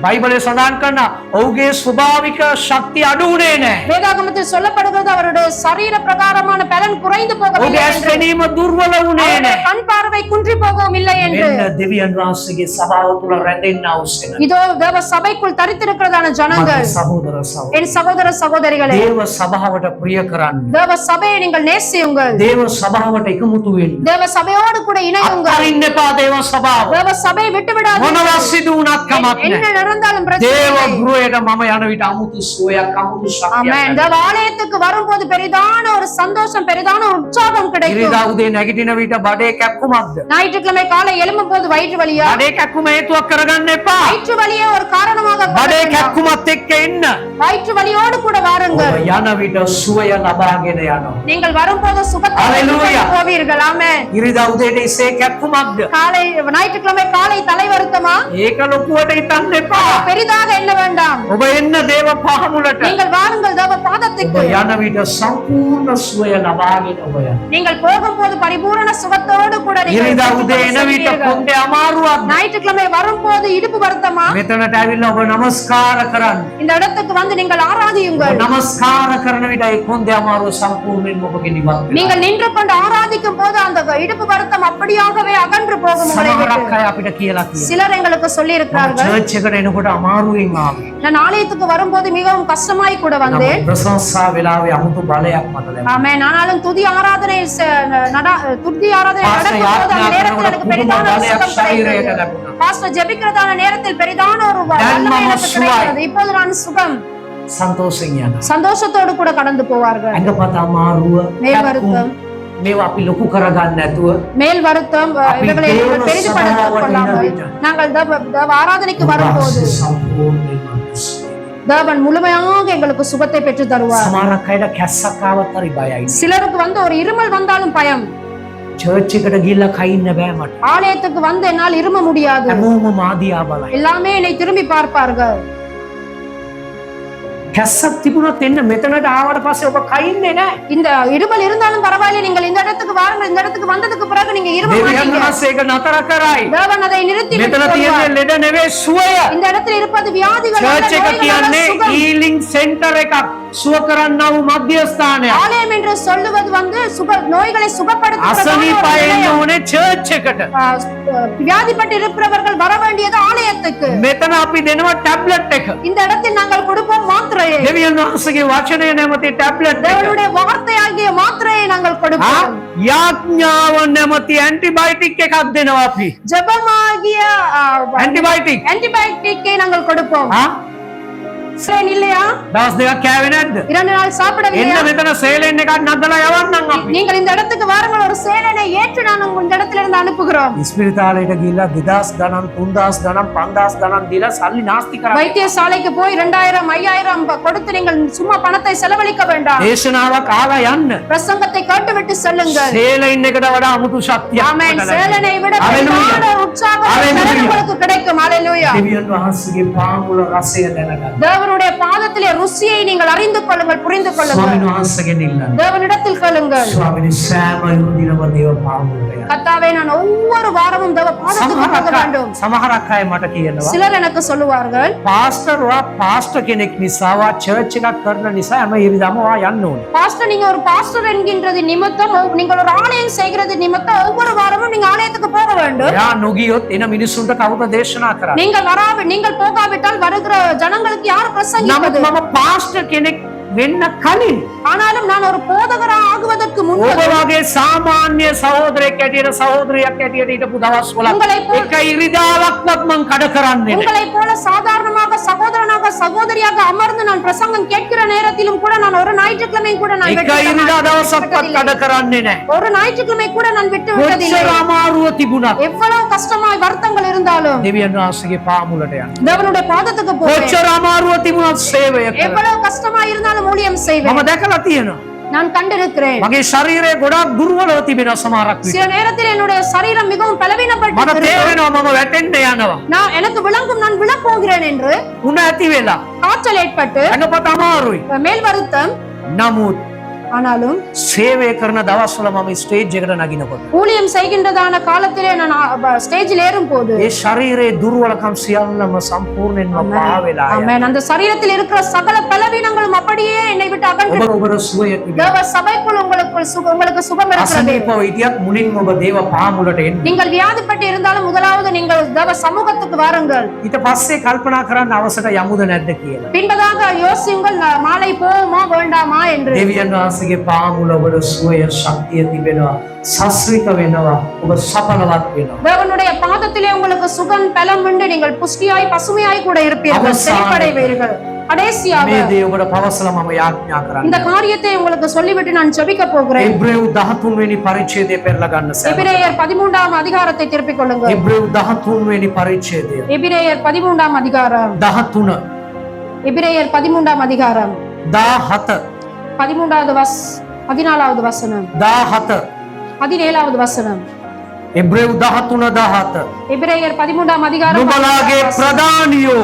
බයිබලයේ සඳහන් කරන ඔහුගේ ස්වභාවික ශක්තිය අඩු වුණේ නැහැ. வேதாகமத்தில் சொல்லப்படுகிறது அவருடைய சரீர பிரகாரமான பலன் குறைந்து ඔහුගේ போகவில்லை ඇස් என்று. ගැනීම දුර්වල වුණේ அவருடைய නැහැ. கண் பார்வை குன்றி போகவும் இல்லை என்று. මෙන්න දෙවියන් වහන්සේගේ සභාව තුල රැඳෙන්න අවශ්‍ය. இதோ தேவ சபைக்குள் தரித்திருக்கிறதான ஜனங்கள், සහෝදර සහෝදරි என் சகோதர சகோதரிகளே, දේව සභාවට ප්‍රිය කරන්න. தேவ சபையை நீங்கள் நேசியுங்கள், දේව සභාවට එකමුතු වෙන්න. தேவ சபையோடு கூட இணையுங்கள். අරින්න එපා දේව සභාව. தேவ சபையை விட்டு விடாதீர்கள். මොනවා සිදු වුණත් කමක් என்ன නැහැ. நடந்தாலும் பிரச்சனை දේව இல்லை. ගෘහයට මම යන විට අමුතු සුවයක් අමුතු ஆமென். ශක්තියක්. தேவ ஆலயத்துக்கு வரும்போது பெரிதான ஒரு சந்தோஷம், பெரிதான ஒரு உற்சாகம் கிடைக்கும். ඉරිදා උදේ නැගිටින විට බඩේ කැක්කුමක්ද? ஞாயிற்றுக்கிழமை காலை எழும்பும் போது வயிற்று வலியா? බඩේ කැක්කුම හේතුවක් කරගන්න එපා. வயிற்று வலியே ஒரு காரணமாக බඩේ கொள்ள வேண்டாம். කැක්කුමත් එක්ක එන්න. வயிற்று வலியோடு கூட ඔබ வாருங்கள். යන විට සුවය ලබාගෙන යනවා. நீங்கள் வரும்போது சுகத்தை Hallelujah. எடுத்துக்கொண்டு போவீர்கள். ஆமென். ඉරිදා උදේට ඉසේ කැක්කුමක්ද? காலை ஞாயிற்றுக்கிழமை காலை தலை வருத்தமா? ඒක ලොකුවට හිතන්න එපා. பெரிதாக எண்ண வேண்டாம். ඔබ එන්න දේව පහමුලට. நீங்கள் வாருங்கள் தேவ ඔබ பாதத்துக்கு. යන විට සම්පූර්ණ සුවය ලබාගෙන ඔබ යන්න. நீங்கள் போகும்போது பரிபூரண சுகத்தோடு கூட நீங்கள் ඉරිදා උදේ එන විට செல்வீர்கள். කොණ්ඩේ අමාරුවක්. ஞாயிற்றுக்கிழமை வரும்போது இடுப்பு வருத்தமா? මෙතනට ඇවිල්ලා ඔබ නමස්කාර කරන්න. இந்த இடத்துக்கு வந்து நீங்கள் ஆராதியுங்கள். නමස්කාර කරන විට ඒ කොණ්ඩේ අමාරුව සම්පූර්ණයෙන්ම ඔබගෙන් ඉවත් වෙනවා. நீங்கள் நின்று கொண்டு ஆராதிக்கும் போது அந்த இடுப்பு வருத்தம் அப்படியாகவே அகன்று போகும் உங்களை සමහරක් விட்டு. අය අපිට කියලා තියෙනවා. சிலர் எங்களுக்கு சொல்லி இருக்கிறார்கள், චර්ච් එකට එනකොට අමාරුවෙන් ආවේ. நான் ஆலயத்துக்கு வரும்போது மிகவும் கஷ்டமாய் கூட வந்தேன். නමුත් ප්‍රශංසා වෙලාවේ අමුතු බලයක් මට ලැබුණා. ஆமென். ஆனாலும் துதி ஆராதனை நடக்கும் போது அந்த நேரத்தில் எனக்கு பெரிதான ஒரு சுகம் கிடைத்தது. பாஸ்டர் ஜெபிக்கிறதான நேரத்தில் பெரிதான ஒரு வல்லமை எனக்கு கிடைத்தது. இப்போது நான் சுகம் සන්තෝෂයෙන් යනවා. சந்தோஷத்தோடு கூட கடந்து போவார்கள். ඇඟපත අමාරුව, மேல் வருத்தம், මේවා අපි ලොකු කරගන්න නැතුව மேல் வருத்தம் අපි இவைகளை தேவ நாங்கள் பெரிதுபடுத்திக் சபாවට கொள்ளாமல் என நாங்கள் தேவ ஆராதனைக்கு வரும்போது தேவன் முழுமையாக எங்களுக்கு சுகத்தை பெற்று தருவார். සමහරක් අයට කැස්සක් ආවත් හරි බයයි. சிலருக்கு வந்து ஒரு இருமல் வந்தாலும் பயம். චර්ච් එකට ගිහිල්ලා කයින්න බෑ මට. ஆலயத்துக்கு வந்து என்னால் இரும முடியாது. හැමෝම මාදියා බලයි. எல்லாமே என்னை திரும்பி பார்ப்பார்கள். කැස්සක් තිබුණොත් එන්න මෙතනට ආවට පස්සේ ඔබ කයින්නේ නැහැ. இந்த இருமல் இருந்தாலும் பரவாயில்லை, நீங்கள் இந்த இடத்துக்கு வாருங்கள். இந்த இடத்துக்கு வந்ததுக்கு பிறகு நீங்க இரும දෙවියන් மாட்டீங்க. වහන්සේ ඒක නතර කරයි. தேவன் அதை நிறுத்தி මෙතන விட்டு තියෙන්නේ சொல்வார். ලෙඩ නෙවෙයි සුවය. இந்த இடத்துல இருப்பது வியாதிகள் அல்ல, චර්ච් එක நோய்கள் அல்ல, කියන්නේ சுகம். හීලින් සෙන්ටර් එකක්. සුව කරන්නා වූ මධ්‍යස්ථානයක්. ஆலயம் என்று சொல்லுவது வந்து நோய்களை අසනීප අය එන්න ඕනේ චර්ච් එකට. வியாதிப்பட்டு இருப்பவர்கள் வர வேண்டியது ஆலயத்துக்கு. මෙතන අපි දෙනවා ටැබ්ලට් එක. இந்த இடத்தில் நாங்கள் கொடுப்போம் மாத்திரையை. දෙවියන් වහන්සේගේ වචනය නැමැති ටැබ්ලට් එක. தேவனுடைய வார்த்தையாகிய மாத்திரையை நாங்கள் கொடுப்போம். යාඥාව නැමැති ඇන්ටිබයොටික් එකක් දෙනවා අපි. ஜெபமாகிய ඇන්ටිබයොටික්. ஆன்டிபயோட்டிக்கை நாங்கள் கொடுப்போம். சரி இல்லையா? දවස් දෙකක් කෑවේ නැද්ද? 2 நாள் එන්න சாப்பிடவில்லையா? මෙතන සේලෙන් එකක් නදලා යවන්නම් අපි. நீங்கள் இந்த இடத்துக்கு வாருங்கள், ஒரு சேலனை ஏற்று நான் இந்த இடத்துல இருந்து அனுப்புகிறோம். ඉස්පිරිතාලයට ගිහිල්ලා 2000 ගණන් 3000 ගණන් 5000 ගණන් දීලා සල්ලි නාස්ති කරා. வைத்தியசாலைக்கு போய் 2000 5000 கொடுத்து நீங்கள் சும்மா பணத்தை செலவழிக்க வேண்டாம். දේශනාවක් ආලා යන්න. பிரசங்கத்தை கேட்டுவிட்டு செல்லுங்கள். සේලෙන් එකට වඩා අමුතු ශක්තියක්. ஆமென். சேலனை விட Hallelujah. பெரிதான உற்சாகம் Hallelujah. உங்களுக்கு கிடைக்கும். ஹalleluya. දෙවියන් වහන්සේගේ පාමුල රසය දැනගන්න. தேவனுடைய பாதத்திலே ருசியை நீங்கள் அறிந்து கொள்ளுங்கள், புரிந்து கொள்ளுங்கள். ස්වාමීන් වහන්සේගෙන් ඉල්ලන්න. தேவனிடத்தில் கேளுங்கள். ස්වාමීනි සෑම දිනම දේව පාමුලට යන්න. கர்த்தாவே, நான் ஒவ்வொரு வாரமும் தேவ பாதத்துக்கு போக வேண்டும். සමහරක් අය මට කියනවා சிலர் எனக்கு சொல்லுவார்கள், පාස්ටර් කෙනෙක් නිසා වා චර්ච් එකක් කරන නිසා හැම ඉරිදාම වා යන්න ඕනේ. பாஸ்டர், நீங்க ஒரு பாஸ்டர் என்கின்றது நிமித்தம், நீங்கள் ஒரு ஆலயம் செய்கிறது நிமித்தம் ஒவ்வொரு வாரமும் நீங்க ஆலயத்துக்கு போக வேண்டும். එයා නොගියොත් එන මිනිස්සුන්ට කවුද දේශනා කරන්නේ? நீங்கள் போகாவிட்டால் வருகிற ஜனங்களுக்கு யார் பிரசங்கிப்பது? නමුත් මම පාස්ටර් කෙනෙක් වෙන්න කලින් ஆனாலும் நான் ஒரு போதகரா ஆகுவதற்கு ඔබ முன்பு වගේ සාමාන්‍ය සහෝදරයෙක් ඇටියට සහෝදරියක් ඇටියට හිටපු දවස්වල උங்களைப் போல- එක ඉරිදාවක්වත් මං කඩ කරන්නේ නැහැ. உங்களைப் போல சாதாரணமாக சகோதரனாக சகோதரியாக அமர்ந்து நான் பிரசங்கம் கேட்கிற நேரத்திலும் கூட நான் ஒரு ஞாயிற்றுக்கிழமை கூட நான் එක விட்டு விட ඉරිදා மாட்டேன். දවසක්වත් කඩ කරන්නේ නැහැ. ஒரு ஞாயிற்றுக்கிழமை கூட நான் விட்டு விட்டதில்லை. කොච්චර අමාරුව තිබුණත් எவ்வளவு கஷ்டமாய் வருத்தங்கள் இருந்தாலும் දෙවියන් වහන්සේගේ පාමුලට යන්න. தேவனுடைய பாதத்துக்கு போவேன். කොච්චර අමාරුව තිබුණත් සේවය කරන්න. எவ்வளவு கஷ்டமாய் இருந்தாலும் ஊழியம் செய்வேன். මම දැකලා තියෙනවා. நான் கண்டிருக்கிறேன். මගේ ශරීරය ගොඩාක් දුර්වලව තිබෙනවා සමහරක් විට. சில நேரத்தில் என்னுடைய சரீரம் மிகவும் මට பலவீனப்பட்டு තේරෙනවා මම වැටෙන්න යනවා. எனக்கு விளங்கும், நான் விழப்போகிறேன் என்று. උණ ඇති වෙලා காய்ச்சல் ஏற்பட்டு ඇඟපත අමාරුයි. மேல் வருத்தம். නමුත් ஆனாலும் සේවය කරන දවස්වල මම ස්ටේජ් එකට නගිනකොට ஊழியம் செய்கின்றதான காலத்திலே நான் ஸ்டேஜில் ஏறும் போது ඒ ශරීරයේ දුර්වලකම් සියල්ලම සම්පූර්ණයෙන්ම පාවෙලා යනවා. ஆமென். அந்த சரீரத்தில் இருக்கிற சகல பலவீனங்களும் அப்படியே என்னை விட்டு அகன்று ඔබ ඔබට සුවය තිබෙනවා. தேவ சபைக்குள் உங்களுக்கு சுகம் இருக்கிறது. අසනීපව හිටියත් මුලින්ම ඔබ දේව පාමුලට එන්න. நீங்கள் வியாதிப்பட்டு இருந்தாலும் முதலாவது நீங்கள் தேவ சமூகத்துக்கு வாருங்கள். ඊට පස්සේ කල්පනා කරන්න අවසර යමුද නැද්ද කියලා. பின்பதாக யோசியுங்கள், மாலை போவோமா வேண்டாமா என்று. දෙවියන් වහන්සේගේ පාමුල ඔබට සුවය ශක්තිය තිබෙනවා. සස්රික වෙනවා. ඔබ සඵලවත් වෙනවා. தேவனுடைய பாதத்திலே உங்களுக்கு சுகம் பலம் உண்டு. நீங்கள் புஷ்டியாய் பசுமையாய் கூட இருப்பீர்கள், அவசானம். செழிப்படைவீர்கள். கடைசியாக මේ දේ ඔබට පවසලා මම යාඥා இந்த කරන්නේ. காரியத்தை உங்களுக்கு சொல்லிவிட்டு நான் ஜெபிக்க போகிறேன். එබ්‍රේව් 13 වෙනි පරිච්ඡේදය පෙරලා ගන්න සෑම. எபிரேயர் 13ஆம் அதிகாரத்தை திருப்பிக் கொள்ளுங்கள். එබ්‍රේව් 13 වෙනි පරිච්ඡේදය. எபிரேயர் 13ஆம் அதிகாரம். 13 எபிரேயர் 13ஆம் அதிகாரம் 17 14வது வசனம் 17 17வது வசனம். එබ්‍රේව් 13 17 எபிரேயர் 13ஆம் அதிகாரம் නුඹලාගේ ප්‍රධානියෝ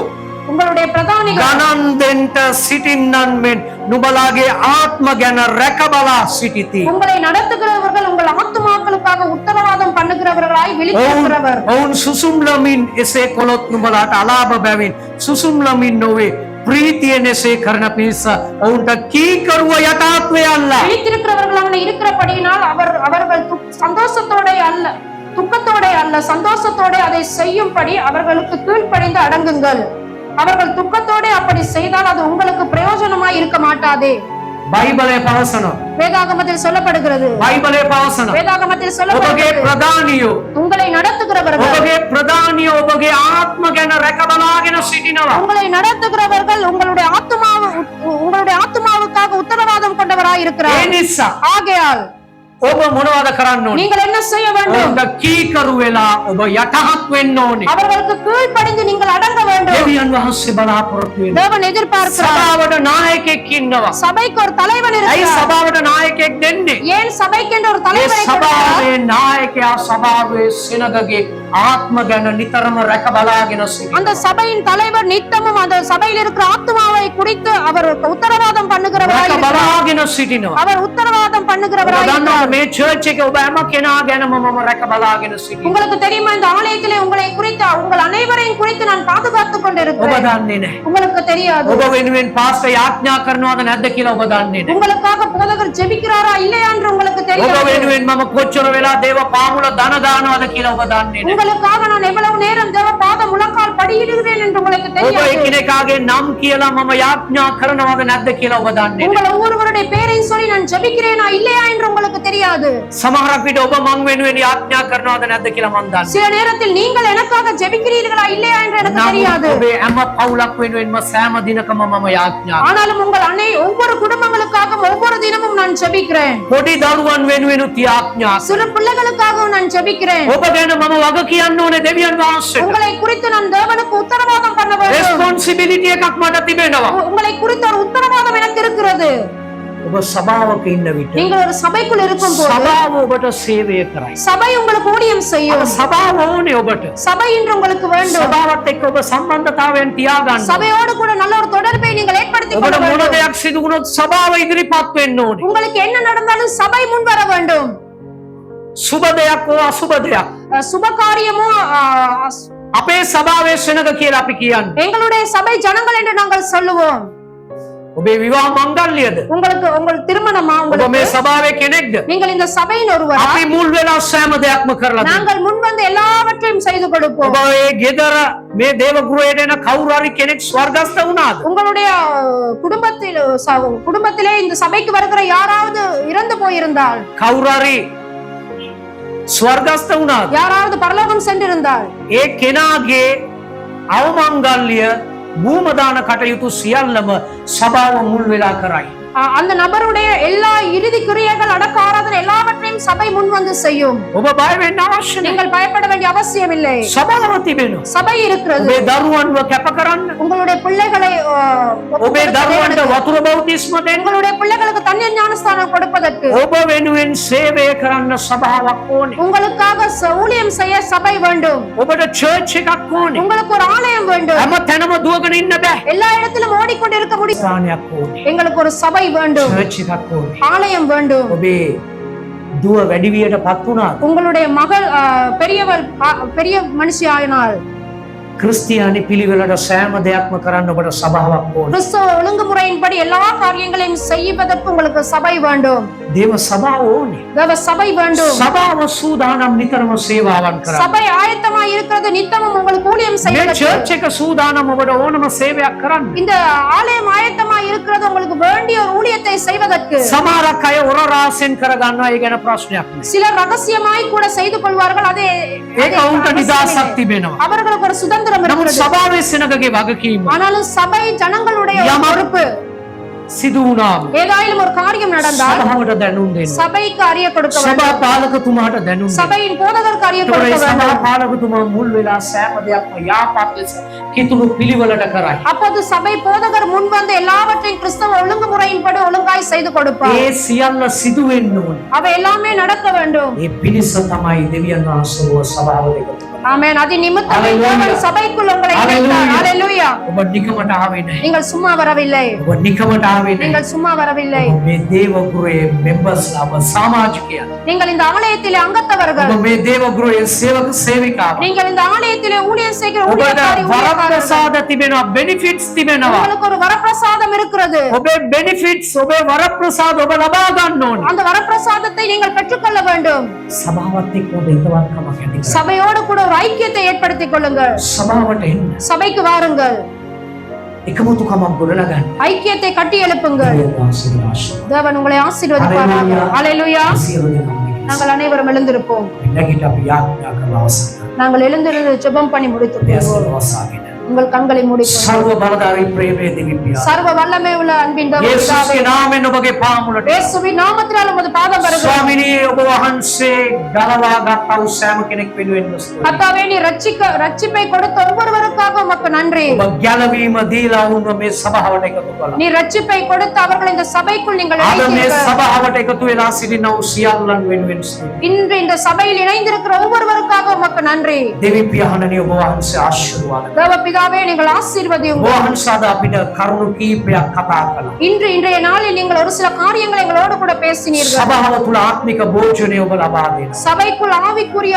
உங்களுடைய பிரதானிகள் ගණන් දෙන්න සිටින්නන් මෙන් නුඹලාගේ ආත්ම ගැන රැකබලා සිටිති. உங்களை நடத்துகிறவர்கள் உங்கள் ஆத்துமாக்களுக்காக உத்தரவாதம் பண்ணுகிறவர்களாய் விழித்திருக்கிறவர். ඔවුන් සුසුම්ලමින් එසේ කොළොත් නුඹලාට අලාභ බැවින් සුසුම්ලමින් නොවේ ප්‍රීතියෙන් එසේ කරන පිණිස ඔවුන්ට කීකරුව යථාර්ථය අල්ලා. விழித்திருக்கிறவர்கள் அவனை இருக்கிறபடியினால் அவர்கள் சந்தோஷத்தோட அல்ல, துக்கத்தோட அல்ல, சந்தோஷத்தோட அதை செய்யும்படி அவர்களுக்கு கீழ்ப்படிந்து அடங்குங்கள். அவர்கள் துக்கத்தோட அப்படி செய்தால் அது உங்களுக்கு பிரயோஜனமாய் இருக்க மாட்டாதே. බයිබලය පවසනවා. வேதாகமத்தில் சொல்லப்படுகிறது. බයිබලය පවසනවා. வேதாகமத்தில் ඔබගේ சொல்லப்படுகிறது. ප්‍රධානියෝ உங்களை நடத்துகிறவர்கள் ඔබගේ ප්‍රධානියෝ ඔබගේ ආත්ම ගැන රැකබලාගෙන සිටිනවා. உங்களை நடத்துகிறவர்கள் உங்களுடைய ஆத்துமாவுக்காக உத்தரவாதம் கொண்டவராய் ඒ இருக்கிறார். නිසා ஆகையால் ඔබ මොනවද කරන්න ඕනේ? நீங்கள் என்ன செய்ய வேண்டும்? ඔබ කීකරු වෙලා ඔබ යටහත් වෙන්න ඕනේ. அவர்களுக்கு கீழ்ப்படிந்து நீங்கள் அடங்க வேண்டும். දෙවියන් වහන්සේ බලාපොරොත්තු වෙනවා. தேவன் எதிர்பார்க்கிறார். සභාවට නායකයෙක් ඉන්නවා. சபைக்கு ஒரு தலைவன் ඇයි இருக்கிறார். සභාවට නායකයෙක් දෙන්නේ? ஏன் சபைக்கு என்று ஒரு ඒ தலைவனை கொடுக்கிறார்? සභාවේ නායකයා සභාවේ සෙනගගේ ආත්ම ගැන නිතරම රැක බලාගෙන සිටිනවා. அந்த சபையின் தலைவர் நித்தமும் அந்த சபையில் இருக்கிற ஆத்துமாவை குறித்து அவர் உத்தரவாதம் பண்ணுகிறவராய் රැක இருக்கிறார். බලාගෙන සිටිනවා. அவர் உத்தரவாதம் ඔබ பண்ணுகிறவராய் දන්නවා இருக்கிறார். මේ church එකේ ඔබ හැම කෙනා ගැනම මම රැක බලාගෙන සිටිනවා. உங்களுக்கு தெரியுமா இந்த ஆலயத்திலே உங்களை குறித்து உங்கள் அனைவரையும் குறித்து நான் பாதுகாத்துக் ඔබ கொண்டிருக்கிறேன். දන්නේ නැහැ. உங்களுக்கு தெரியாது. ඔබ වෙනුවෙන් පාස්ටර් යාඥා කරනවද නැද්ද කියලා ඔබ දන්නේ නැහැ. உங்களுக்காக போதகர் ஜெபிக்கிறாரா இல்லையா என்று உங்களுக்கு ඔබ தெரியாது. වෙනුවෙන් මම කොච්චර වෙලා දේව පාමුල දන දානවද කියලා ඔබ දන්නේ නැහැ. உங்களுக்காக நான் எவ்வளவு நேரம் தேவ பாத முழங்கால் படியிடுகிறேன் என்று உங்களுக்கு ඔබ தெரியாது. එකිනෙකාගේ නම් කියලා මම යාඥා කරනවද නැද්ද කියලා ඔබ දන්නේ නැහැ. உங்கள் ஒவ்வொருவருடைய பேரையும் சொல்லி நான் ஜெபிக்கிறேனா இல்லையா என்று உங்களுக்கு தெரியாது. සමහරක් විට ඔබ මං වෙනුවෙන් යාඥා කරනවද නැද්ද කියලා මම දන්නේ. சில நேரத்தில் நீங்கள் எனக்காக ஜெபிக்கிறீர்களா இல்லையா என்று எனக்கு தெரியாது. ඔබේ හැම පවුලක් වෙනුවෙන්ම සෑම දිනකම මම යාඥා. ஆனாலும் உங்கள் ஒவ்வொரு குடும்பங்களுக்காகவும் ஒவ்வொரு தினமும் நான் ஜெபிக்கிறேன். පොඩි දරුවන් වෙනුවෙනුත් යාඥා. சிறு பிள்ளைகளுக்காகவும் நான் ஜெபிக்கிறேன். ඔබ ගැන මම වග කියන්න ඕනේ දෙවියන් වහන්සේට. உங்களை குறித்து நான் தேவனுக்கு உத்தரவாதம் பண்ண வேண்டும். රෙස්පොන්සිබිලිටි එකක් මට තිබෙනවා. உங்களை குறித்து ஒரு உத்தரவாதம் எனக்கு இருக்கிறது. ඔබ සභාවක ඉන්න විට நீங்கள் ஒரு சபைக்குள் இருக்கும் போது සභාව ඔබට සේවය කරයි. சபை உங்களுக்கு ஊழியம் செய்யும். සභාව ඕනේ ඔබට. சபை இன்று உங்களுக்கு வேண்டும். සභාවත් එක්ක ඔබ සම්බන්ධතාවයෙන් තියාගන්න. சபையோடு கூட நல்ல ஒரு தொடர்பை நீங்கள் ஏற்படுத்திக் ඔබට கொள்ள මොන வேண்டும். දෙයක් සිදු වුණොත් සභාව ඉදිරිපත් වෙන්න ඕනේ. உங்களுக்கு என்ன நடந்தாலும் சபை முன் வர வேண்டும். සුබ දෙයක් හෝ අසුබ දෙයක්. சுப காரியமோ අපේ සභාවේ සෙනග කියලා අපි කියන්නේ. எங்களுடைய சபை ஜனங்கள் என்று நாங்கள் சொல்லுவோம். ඔබේ විවාහ මංගල්‍යද? உங்களுக்கு உங்கள் திருமணமா ඔබ உங்களுக்கு මේ සභාවේ කෙනෙක්ද? நீங்கள் இந்த சபையின் ஒருவரா? අපි මුල් වෙලා සෑම දෙයක්ම කරලා දෙනවා. நாங்கள் முன் வந்து எல்லாவற்றையும் செய்து கொடுப்போம். ඔබ මේ ගෙදර මේ දේව ගෘහයට එන කවුරු හරි කෙනෙක් ස්වර්ගස්ථ වුණාද? உங்களுடைய குடும்பத்திலே இந்த சபைக்கு வருகிற யாராவது இறந்து போயிருந்தால், කවුරු හරි ස්වර්ගස්ථ වුණාද? யாராவது பரலோகம் சென்றிருந்தால், ඒ කෙනාගේ අවමංගල්‍ය භූමදාන කටයුතු සියල්ලම සභාව මුල් වෙලා කරයි. அந்த நபருடைய எல்லா இறுதி கிரியைகள் அடக்க ஆராதனை எல்லாவற்றையும் சபை முன் வந்து செய்யும். ඔබ බය වෙන්න අවශ්‍ය නැහැ. நீங்கள் பயப்பட வேண்டிய அவசியம் இல்லை. සභාව තිබෙනවා. சபை இருக்கிறது. ඔබේ දරුවන්ව කැප කරන්න. உங்களுடைய பிள்ளைகளை ඔබේ දරුවන්ට වතුර බෞතිස්ම දෙන්න. உங்களுடைய பிள்ளைகளுக்கு தண்ணீர் ஞானஸ்தானம் கொடுப்பதற்கு, ඔබ වෙනුවෙන් සේවය කරන්න සභාවක් ඕනේ. உங்களுக்காக ஊழியம் செய்ய சபை வேண்டும். ඔබට church එකක් ඕනේ. உங்களுக்கு ஒரு ஆலயம் வேண்டும். හැම තැනම දුවගෙන ඉන්න බෑ. எல்லா இடத்திலும் ஓடிக்கொண்டிருக்க முடியும். ස්ථානයක් ඕනේ. எங்களுக்கு ஒரு சபை வேண்டும். church එකක් ඕනේ. ஆலயம் வேண்டும். ඔබේ දුව වැඩිවියටපත් වුණාද? உங்களுடைய மகள் பெரிய மனுஷி ஆயினால், ක්‍රිස්තියානි පිළිවෙලට සෑම දෙයක්ම කරන්න ඔබට සභාවක් ඕනේ. கிறிஸ்தவ ஒழுங்குமுறையின்படி எல்லா காரியங்களையும் செய்வதற்கு உங்களுக்கு சபை வேண்டும். දේව සභාව ඕනේ. தேவ சபை வேண்டும். සභාව සූදානම් නිතරම සේවාවන් කරන්න. சபை ஆயத்தமா இருக்கிறது நித்தமும் உங்களுக்கு ஊழியம் මේ செய்வதற்கு. church එක සූදානම් ඔබට ඕනම සේවයක් කරන්න. இந்த ஆலயம் ஆயத்தமா இருக்கிறது உங்களுக்கு வேண்டிய ஒரு ஊழியத்தை செய்வதற்கு. සමහරක් අය ඔර රාසෙන් කරගන්නවා. ඒ ගැන ප්‍රශ්නයක් නෑ. சிலர் ரகசியமாய் கூட செய்து கொள்வார்கள். அதே ඒක උන්ට නිදහසක් තිබෙනවා. அவர்களுக்கு ஒரு சுதந்திரம் නමුත් இருக்கிறது. සභාවේ සෙනගගේ වගකීම ஆனாலும் சபை ஜனங்களுடைய ஒரு යමක් பொறுப்பு. සිදු වුණාම ஏதாயிலும் ஒரு காரியம் நடந்தால் සභාවට දැනුම් දෙන්න. சபைக்கு அறிய கொடுக்க வேண்டும். සභා පාලකතුමාට දැනුම් දෙන්න. சபையின் போதகருக்கு அறிய ඒතකොට கொடுக்க ඒ සභා வேண்டும். පාලකතුමා මුල් වෙලා සෑම දෙයක්ම යාපත් ලෙස කිතුණු පිළිවෙලට කරයි. அப்போது சபை போதகர் முன் வந்து எல்லாவற்றையும் கிறிஸ்தவ ஒழுங்குமுறையின்படி ஒழுங்காய் செய்து கொடுப்பார். ඒ සියල්ල සිදු වෙන්න ඕනේ. அவை எல்லாமே நடக்க வேண்டும். ඒ පිණිස තමයි දෙවියන් වහන්සේ සභාවට එකතු කරන්නේ. ஆமென். அது நிமித்தமே Hallelujah. தேவன் சபைக்குள் உங்களை Hallelujah. இணைத்தார். ஹalleluya. ඔබ නිකමට ආවේ නැහැ. நீங்கள் சும்மா வரவில்லை. ඔබ නිකමට ආවේ නැහැ. நீங்கள் சும்மா வரவில்லை. ඔබ මේ දේව ගෘහයේ මෙම්බර්ස්ලා ඔබ සමාජිකයන්. நீங்கள் இந்த ஆலயத்திலே அங்கத்தவர்கள். ඔබ මේ දේව ගෘහයේ සේවක සේවිකාවන්. நீங்கள் இந்த ஆலயத்திலே ஊழியம் செய்கிற ඔබට ஊழியக்காரி ஊழியக்காரர்கள். වරප්‍රසාද තිබෙනවා, බෙනිෆිට්ස් තිබෙනවා. உங்களுக்கு ஒரு வரப்பிரசாதம் இருக்கிறது. ඔබේ බෙනිෆිට්ස් ඔබේ වරප්‍රසාද ඔබ ලබා ගන්න ඕනේ. அந்த வரப்பிரசாதத்தை நீங்கள் பெற்றுக்கொள்ள வேண்டும். සභාවත් එක්ක ඔබ හිතවත්කමක් ඇති කරගන්න. சபையோடு கூட ஒரு ஐக்கியத்தை ஏற்படுத்திக் கொள்ளுங்கள். සභාවට එන්න. சபைக்கு வாருங்கள். එකමුතුකමක් ගොඩනගන්න. ஐக்கியத்தை கட்டி எழுப்புங்கள். දෙවියන් වහන්සේගේ ආශිර්වාද. தேவன் உங்களை ஆசீர்வதிப்பாராக. Hallelujah. ஹalleluya. සියලු දෙනාම நாங்கள் அனைவரும் எழுந்திருப்போம். නැගිට අපි යාඥා කරලා අවසන් කරමු. நாங்கள் எழுந்திருந்து ஜெபம் பண்ணி முடித்து දෙයස් போவோம். වසාගෙන உங்கள் கண்களை மூடிக்கொண்டு सर्व बलधारी प्रेमे दिव्य சர்வ வல்லமை உள்ள அன்பின் தேவனே, ಯೇಸುವಿನ ನಾಮವನ್ನು ಬಗ್ಗೆ ಪಾಮುಲට இயேசுவின் நாமத்தினால் உமது பாதம் வருகிறோம். ස්වාමිනේ ඔබ වහන්සේ ගලවා ගත්තා වූ සෑම කෙනෙක් වෙනුවෙන් ස්තුතියි. கர்த்தாவே, நீ ரட்சிப்பை கொடுத்த ஒவ்வொருவருக்காக உமக்கு நன்றி. ඔබ ගැලවීම දීලා වුණ මේ සභාවට එකතු කළා. நீ ரட்சிப்பை கொடுத்து அவர்கள் இந்த சபைக்குள் நீங்கள் අද මේ அழைத்தீர்கள். සභාවට එකතු වෙලා සිටින වූ සියල්ලන් වෙනුවෙන් ස්තුතියි. இன்று இந்த சபையில் இணைந்திருக்கிற ஒவ்வொருவருக்காக உமக்கு நன்றி. දෙවි පියාණනි ඔබ වහන්සේ ආශිර්වාද කරා. தேவ பிதாவே, நீங்கள் ஆசீர்வதியும். ඔබ වහන්සේ අද අපිට කරුණු කීපයක් කතා කළා. இன்றைய நாளில் நீங்கள் ஒரு சில காரியங்களை எங்களோடு கூட பேசினீர்கள். සභාව තුල ආත්මික භෝජනය ඔබ ලබා දෙනවා. சபைக்குள் ஆவிக்குரிய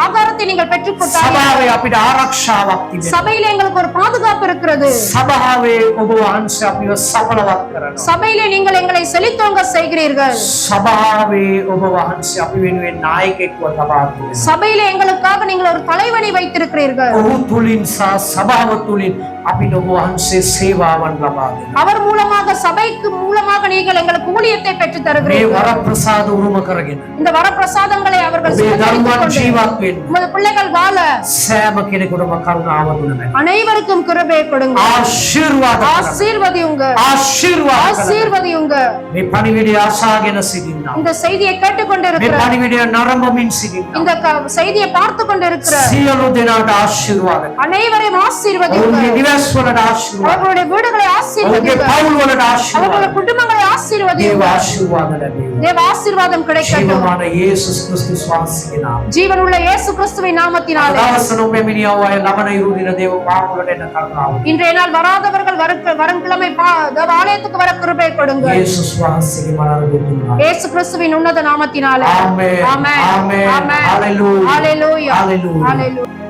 ஆகாரத்தை நீங்கள் பெற்றுக் கொடுத்தார்கள். සභාවේ අපිට ආරක්ෂාවක් තිබෙනවා. சபையில எங்களுக்கு ஒரு பாதுகாப்பு இருக்கிறது. සභාවේ ඔබ වහන්සේ අපිව සඵලවත් කරනවා. சபையிலே நீங்கள் எங்களை செழித்தோங்க செய்கிறீர்கள். සභාවේ ඔබ වහන්සේ අපි වෙනුවෙන් නායකයෙක්ව ලබා දෙනවා. சபையிலே எங்களுக்காக நீங்கள் ஒரு தலைவனை வைத்திருக்கிறீர்கள். ඔහු තුලින් සහ සභාව තුලින් අපිට ඔබ වහන්සේ සේවාවන් ලබා දෙනවා. அவர் மூலமாக சபைக்கு மூலமாக நீங்கள் எங்களுக்கு ஊழியத்தை பெற்று මේ தருகிறீர்கள். වරප්‍රසාද උරුම කරගෙන இந்த வரப்பிரசாதங்களை அவர்கள் ඔබේ சுதந்தரித்துக் දරුවන් கொண்டு ජීවත් වෙන්න உமது பிள்ளைகள் வாழ සෑම කෙනෙකුටම කරුණාව දුන්න. அனைவருக்கும் கிருபையை கொடுங்க. ආශිර්වාද කරන්න. ஆசீர்வதியுங்க. ආශිර්වාද කරන්න. ஆசீர்வதியுங்க. මේ පණිවිඩය අසාගෙන සිටින්නා. இந்த செய்தியை මේ கேட்டுக்கொண்டிருக்கிற, පණිවිඩය නරඹමින් සිටින්නා. இந்த செய்தியை பார்த்து கொண்டிருக்கிற සියලු දෙනාට ආශිර්වාද කරන්න. அனைவரையும் ஆசீர்வதியுங்க. ඔවුන්ගේ නිවස් වලට ආශිර්වාද. அவர்களுடைய வீடுகளை ඔවුන්ගේ ஆசீர்வதியுங்க. පවුල් වලට ආශිර්වාද. அவர்களுடைய குடும்பங்களை දේව ஆசீர்வதியுங்க. ආශිර්වාද ලැබේවා. தேவ ஆசீர்வாதம் கிடைக்கட்டும். ජීවමාන යේසුස් ක්‍රිස්තුස් වහන්සේගේ නාමයෙන්. ஜீவனுள்ள இயேசு கிறிஸ்துவின் நாமத்தினாலே දවසනෝ මෙමිනියව අය ලබන ඉරු දින දේව පාපවලට එන කරුණාව. இன்றைய நாள் வராதவர்கள் வரும் கிழமை தேவ ஆலயத்துக்கு வர கிருபை கொடுங்க. යේසුස් වහන්සේගේ මරණ දුන්නා. இயேசு கிறிஸ்துவின் உன்னத நாமத்தினாலே. ආමේන්. ஆமென். ආමේன். ஆமென். හalleluya. ஹalleluya. Hallelujah. ஹalleluya.